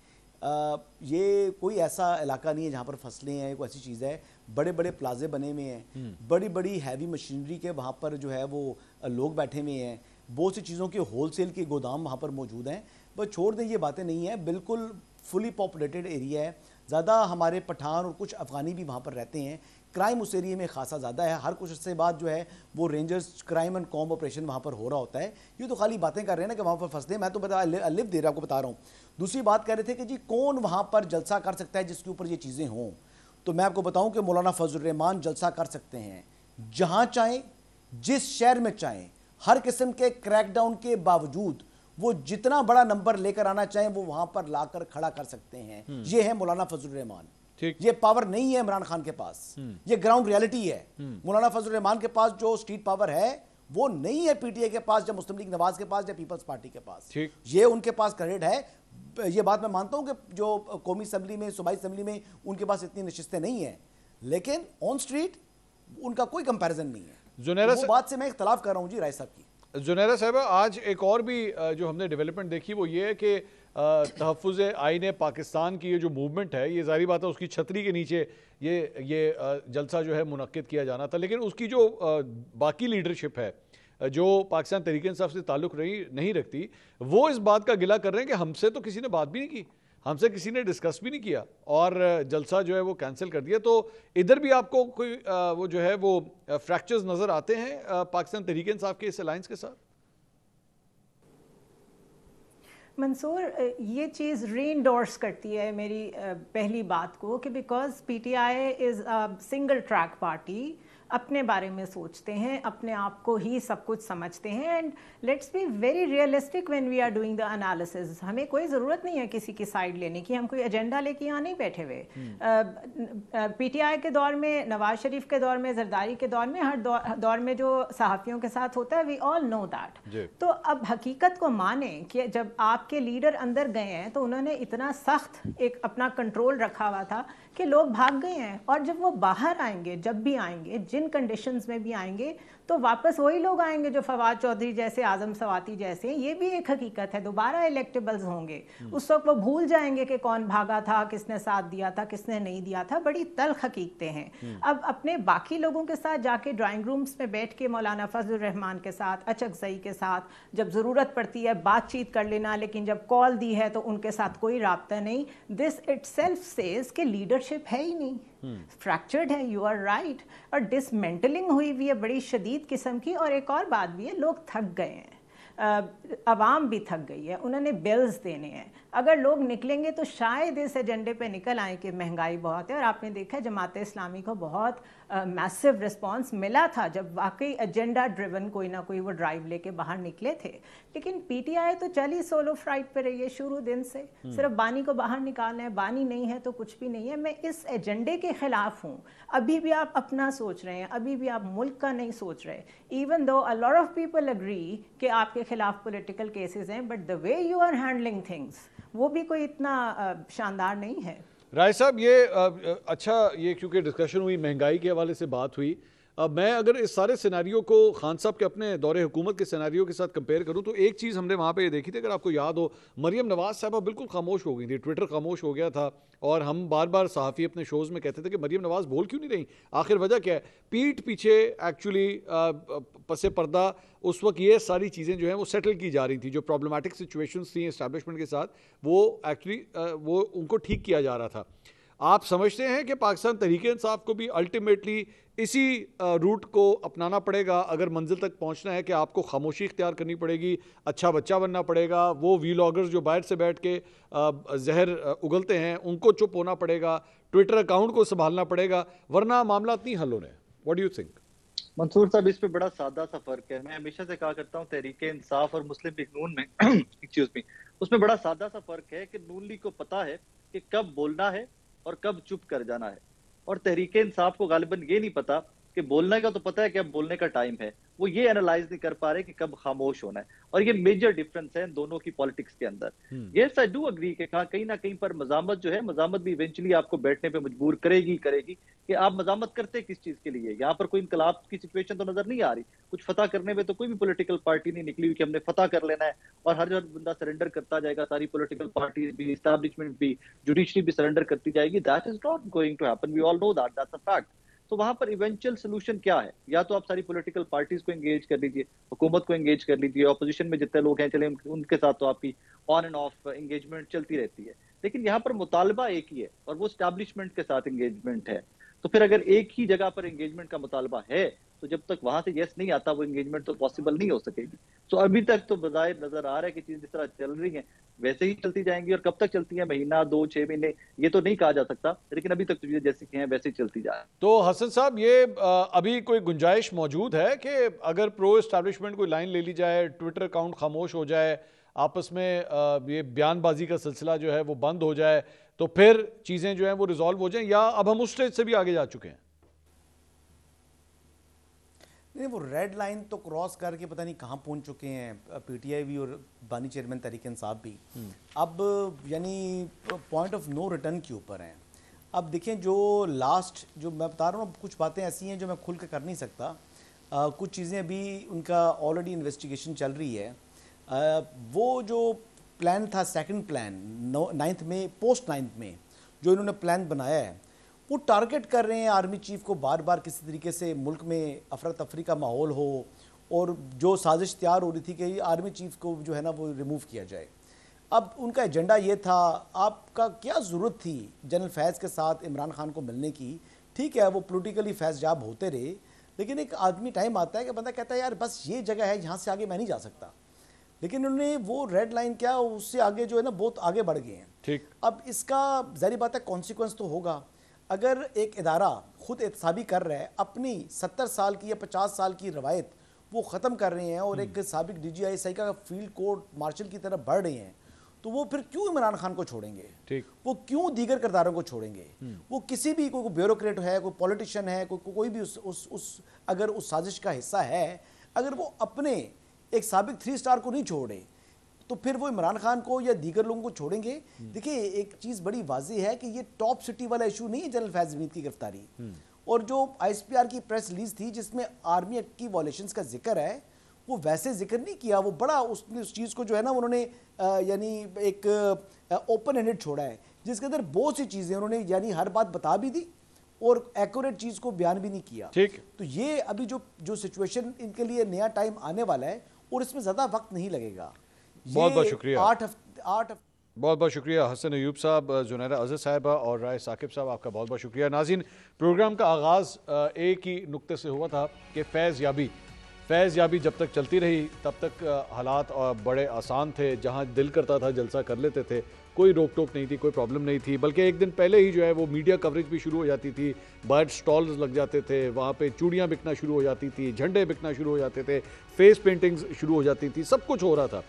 ये कोई ऐसा इलाका नहीं है जहाँ पर फसलें हैं, कोई ऐसी चीज़ है, बड़े बड़े प्लाजे बने हुए हैं, बड़ी बड़ी हैवी मशीनरी के वहाँ पर जो है वो लोग बैठे हुए हैं, बहुत सी चीज़ों के होलसेल के गोदाम वहाँ पर मौजूद हैं। बस छोड़ दें, ये बातें नहीं है, बिल्कुल फुली पॉपुलेटेड एरिया है, ज़्यादा हमारे पठान और कुछ अफ़गानी भी वहाँ पर रहते हैं, क्राइम उस एरिया में खासा ज़्यादा है, हर कुछ से बाद जो है वो rangers crime and com operation वहाँ पर हो रहा होता है। ये तो खाली बातें कर रहे हैं ना कि वहाँ पर फंसते, मैं तो लिव दे रहा आपको बता रहा हूँ। दूसरी बात कह रहे थे कि जी कौन वहाँ पर जलसा कर सकता है जिसके ऊपर ये चीज़ें हों, तो मैं आपको बताऊँ कि मौलाना फजल रहमान जलसा कर सकते हैं जहाँ चाहें, जिस शहर में चाहें, हर किस्म के क्रैकडाउन के बावजूद वो जितना बड़ा नंबर लेकर आना चाहें वो वहाँ पर लाकर खड़ा कर सकते हैं। ये है मौलाना फजल रहमान। ये पावर नहीं है इमरान खान के पास, ये ग्राउंड रियलिटी है। मौलाना फजल रहमान के पास जो स्ट्रीट पावर है वो नहीं है पीटीआई के पास, या मुस्लिम लीग नवाज के पास, या पीपल्स पार्टी के पास। ये उनके पास क्रेडिट है। ये बात मैं मानता हूं कि जो कौमी असेंबली में, सूबाई असेंबली में उनके पास इतनी नशिस्तें नहीं है, लेकिन ऑन स्ट्रीट उनका कोई कंपैरिजन नहीं है। वो बात से मैं इख्तलाफ कर रहा हूं जी राय साहब की। जुनैरा साहब, आज एक और भी जो हमने डेवलपमेंट देखी वो ये है कि तहफ़्फ़ुज़ आईन पाकिस्तान की ये जो मूवमेंट है, ये जारी बात है उसकी छतरी के नीचे ये जलसा जो है मुनक्किद किया जाना था, लेकिन उसकी जो बाकी लीडरशिप है जो पाकिस्तान तहरीक इंसाफ से ताल्लुक़ नहीं रखती, वो इस बात का गिला कर रहे हैं कि हमसे तो किसी ने बात भी नहीं की, हमसे किसी ने डिस्कस भी नहीं किया और जलसा जो है वो कैंसिल कर दिया। तो इधर भी आपको कोई वो जो है वो फ्रैक्चर्स नजर आते हैं पाकिस्तान तहरीक इंसाफ के इस अलायंस के साथ? मंसूर, ये चीज़ रीइंडोर्स करती है मेरी पहली बात को कि because PTI is a single track party, अपने बारे में सोचते हैं, अपने आप को ही सब कुछ समझते हैं। And let's be very realistic when we are doing the analysis. हमें कोई ज़रूरत नहीं है किसी की साइड लेने की, हम कोई एजेंडा लेके यहाँ नहीं बैठे हुए। पीटीआई के दौर में, नवाज शरीफ के दौर में, जरदारी के दौर में, हर दौर में जो सहाफ़ियों के साथ होता है, वी ऑल नो दैट। तो अब हकीकत को माने कि जब आपके लीडर अंदर गए हैं तो उन्होंने इतना सख्त एक अपना कंट्रोल रखा हुआ था कि लोग भाग गए हैं, और जब वो बाहर आएंगे, जब भी आएंगे, जिन कंडीशंस में भी आएंगे, तो वापस वही लोग आएंगे जो फवाद चौधरी जैसे, आजम सवाती जैसे। ये भी एक हकीकत है, दोबारा इलेक्टेबल्स होंगे। उस वक्त वो भूल जाएंगे कि कौन भागा था, किसने साथ दिया था, किसने नहीं दिया था। बड़ी तल्ख हकीकतें हैं। अब अपने बाकी लोगों के साथ जाके ड्राइंग रूम्स में बैठ के मौलाना फजलुर रहमान के साथ, अचकज़ई के साथ जब ज़रूरत पड़ती है बातचीत कर लेना, लेकिन जब कॉल दी है तो उनके साथ कोई राब्ता नहीं। दिस इटसेल्फ सेज कि लीडरशिप है ही नहीं, फ्रैक्चर्ड है। You are right. और डिसमेंटलिंग हुई हुई है बड़ी शदीद किस्म की। और एक और बात भी है, लोग थक गए हैं, अवाम भी थक गई है, उन्होंने बिल्स देने हैं। अगर लोग निकलेंगे तो शायद इस एजेंडे पे निकल आए कि महंगाई बहुत है। और आपने देखा जमात इस्लामी को बहुत मैसिव रिस्पांस मिला था जब वाकई एजेंडा ड्रिवन कोई ना कोई वो ड्राइव लेके बाहर निकले थे। लेकिन पीटीआई तो चली सोलो फ्लाइट पे रही है शुरू दिन से, सिर्फ बानी को बाहर निकालना है, बानी नहीं है तो कुछ भी नहीं है। मैं इस एजेंडे के खिलाफ हूँ। अभी भी आप अपना सोच रहे हैं, अभी भी आप मुल्क का नहीं सोच रहे। Even though a lot of people agree कि आपके खिलाफ पॉलिटिकल केसेस हैं, but the way you are handling things वो भी कोई इतना शानदार नहीं है। राय साहब, ये अच्छा, ये क्योंकि डिस्कशन हुई, महंगाई के हवाले से बात हुई, अब मैं अगर इस सारे सिनारियों को खान साहब के अपने दौरे हुकूमत के सिनारियों के साथ कंपेयर करूं तो एक चीज़ हमने वहाँ पे ये देखी थी, अगर आपको याद हो, मरियम नवाज साहबा बिल्कुल खामोश हो गई थी, ट्विटर खामोश हो गया था। और हम बार बार सहाफ़ी अपने शोज़ में कहते थे कि मरियम नवाज बोल क्यों नहीं रही, आखिर वजह क्या है? पीठ पीछे एक्चुअली पसे पर्दा उस वक्त ये सारी चीज़ें जो हैं वो सेटल की जा रही थी, जो प्रॉब्लमेटिक सिचुएशंस थी एस्टैब्लिशमेंट के साथ, वो एक्चुअली वो उनको ठीक किया जा रहा था। आप समझते हैं कि पाकिस्तान तहरीक इंसाफ को भी अल्टीमेटली इसी रूट को अपनाना पड़ेगा अगर मंजिल तक पहुंचना है, कि आपको खामोशी इख्तियार करनी पड़ेगी, अच्छा बच्चा बनना पड़ेगा, वो वीलॉगर्स जो बाहर से बैठ के जहर उगलते हैं उनको चुप होना पड़ेगा, ट्विटर अकाउंट को संभालना पड़ेगा, वरना मामला नहीं हल होने? What do you think? Mansoor साहब, इस पे बड़ा सादा सा फर्क है। मैं हमेशा से कहा करता हूँ तहरीक इंसाफ और मुस्लिम लीग नून में एक्सक्यूज मी, उसमें बड़ा सादा सा फर्क है कि नून लीग को पता है कि कब बोलना है और कब चुप कर जाना है, और तहरीक इंसाफ को गालिबन ये नहीं पता कि बोलने का तो पता है कि अब बोलने का टाइम है, वो ये एनालाइज नहीं कर पा रहे कि कब खामोश होना है। और ये मेजर डिफरेंस है दोनों की पॉलिटिक्स के अंदर। यस, आई डू अग्री कि कहीं ना कहीं पर मजामत जो है, मजामत भी इवेंचुअली आपको बैठने पे मजबूर करेगी कि आप मजामत करते किस चीज के लिए। यहाँ पर कोई इनकलाब की सिचुएशन तो नजर नहीं आ रही, कुछ फतह करने में तो कोई भी पॉलिटिकल पार्टी नहीं निकली हुई कि हमने फतह कर लेना है और हर बंदा सरेंडर करता जाएगा, सारी पॉलिटिकल पार्टीज भी, एस्टैब्लिशमेंट भी, जुडिशरी भी सरेंडर करती जाएगी। That is not going to happen, we all know that, that's a fact. तो वहां पर इवेंचुअल सोल्यूशन क्या है? या तो आप सारी पॉलिटिकल पार्टीज को एंगेज कर लीजिए, हुकूमत को एंगेज कर लीजिए, ऑपोजिशन में जितने लोग हैं चले उनके साथ तो आपकी ऑन एंड ऑफ एंगेजमेंट चलती रहती है। लेकिन यहाँ पर मुतालबा एक ही है और वो एस्टैब्लिशमेंट के साथ एंगेजमेंट है। तो फिर अगर एक ही जगह पर एंगेजमेंट का मुतालबा है तो जब तक वहां से यस नहीं आता वो एंगेजमेंट तो पॉसिबल नहीं हो सकेगी। तो अभी तक तो बज़ाहिर नजर आ रहा है कि चीजें जिस तरह चल रही हैं वैसे ही चलती जाएंगी। और कब तक चलती है, महीना, 2-6 महीने, ये तो नहीं कहा जा सकता, लेकिन अभी तक तो चीजें जैसी हैं वैसे ही चलती जा रही है। तो हसन साहब, ये अभी कोई गुंजाइश मौजूद है कि अगर प्रो एस्टैब्लिशमेंट कोई लाइन ले ली जाए, ट्विटर अकाउंट खामोश हो जाए, आपस में ये बयानबाजी का सिलसिला जो है वो बंद हो जाए, तो फिर चीज़ें जो हैं वो रिजॉल्व हो जाएं, या अब हम उस स्टेज से भी आगे जा चुके हैं? नहीं, वो रेड लाइन तो क्रॉस करके पता नहीं कहाँ पहुँच चुके हैं पीटीआई भी और बानी चेयरमैन तहरीक इंसाफ भी। अब यानी पॉइंट ऑफ नो रिटर्न के ऊपर हैं। अब देखें, जो लास्ट जो मैं बता रहा हूँ, कुछ बातें ऐसी हैं जो मैं खुल के कर नहीं सकता, कुछ चीज़ें अभी उनका ऑलरेडी इन्वेस्टिगेशन चल रही है। वो जो प्लान था, सेकंड प्लान 9th में, पोस्ट 9th में जो इन्होंने प्लान बनाया है, वो टारगेट कर रहे हैं आर्मी चीफ को बार बार किसी तरीके से मुल्क में अफरा तफरी का माहौल हो, और जो साजिश तैयार हो रही थी कि आर्मी चीफ को जो है ना वो रिमूव किया जाए। अब उनका एजेंडा ये था, आपका क्या ज़रूरत थी जनरल फैज़ के साथ इमरान खान को मिलने की? ठीक है, वो पॉलिटिकली फैज़याब होते रहे, लेकिन एक आदमी टाइम आता है कि बंदा कहता है यार बस ये जगह है, यहाँ से आगे मैं नहीं जा सकता। लेकिन उन्होंने वो रेड लाइन क्या, उससे आगे जो है ना बहुत आगे बढ़ गए हैं। ठीक। अब इसका ज़ाहिर बात है कॉन्सिक्वेंस तो होगा। अगर एक इदारा खुद एहतसाबी कर रहा है, अपनी 70 साल की या 50 साल की रवायत वो ख़त्म कर रहे हैं और एक साबिक DGI का फील्ड कोर्ट मार्शल की तरफ बढ़ रहे हैं, तो वो फिर क्यों इमरान खान को छोड़ेंगे? ठीक। वो क्यों दीगर किरदारों को छोड़ेंगे? वो किसी भी कोई ब्यूरोक्रेट है, कोई पॉलिटिशियन है, कोई भी अगर उस साजिश का हिस्सा है, अगर वो अपने एक साबिक 3 स्टार को नहीं छोड़े तो फिर वो इमरान खान को या दीगर लोगों को छोड़ेंगे। देखिए एक चीज़ बड़ी वाज़ेह है कि ये टॉप सिटी वाला इशू नहीं है जनरल फैज़ हमीद की गिरफ्तारी, और जो ISPR की प्रेस रिलीज थी जिसमें आर्मी एक्ट की वॉलेशंस का जिक्र है, वो वैसे जिक्र नहीं किया, वो बड़ा उसने उस चीज़ को जो है ना उन्होंने यानी एक ओपन एंडेड छोड़ा है, जिसके अंदर बहुत सी चीज़ें उन्होंने यानी हर बात बता भी दी और एक्यूरेट चीज़ को बयान भी नहीं किया। ठीक। तो ये अभी जो सिचुएशन इनके लिए नया टाइम आने वाला है और इसमें ज़्यादा वक्त नहीं लगेगा। बहुत बहुत शुक्रिया। 8 बहुत बहुत शुक्रिया हसन अयूब साहब, जुनैरा अज़र साहिबा और राय साकिब साहब, आपका बहुत बहुत शुक्रिया। नाज़रीन, प्रोग्राम का आगाज़ एक ही नुक्ते से हुआ था कि फैज़ याबी जब तक चलती रही तब तक हालात बड़े आसान थे, जहां दिल करता था जलसा कर लेते थे, कोई रोक टोक नहीं थी, कोई प्रॉब्लम नहीं थी। बल्कि एक दिन पहले ही जो है वो मीडिया कवरेज भी शुरू हो जाती थी, बाहर स्टॉल्स लग जाते थे, वहाँ पे चूड़ियाँ बिकना शुरू हो जाती थी, झंडे बिकना शुरू हो जाते थे, फेस पेंटिंग्स शुरू हो जाती थी, सब कुछ हो रहा था।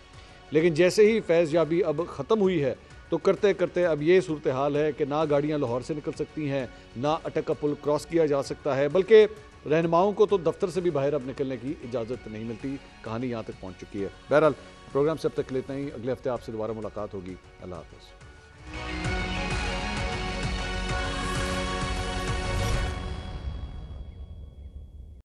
लेकिन जैसे ही फैज़ याबी अब ख़त्म हुई है तो करते करते अब ये सूरत हाल है कि ना गाड़ियाँ लाहौर से निकल सकती हैं, ना अटक का पुल क्रॉस किया जा सकता है, बल्कि रहनुमाओं को तो दफ्तर से भी बाहर अब निकलने की इजाज़त नहीं मिलती। कहानी यहाँ तक पहुँच चुकी है। बहरहाल प्रोग्राम से अब तक इतना ही। अगले हफ्ते आपसे दोबारा मुलाकात होगी। अल्लाह हाफ़िज़।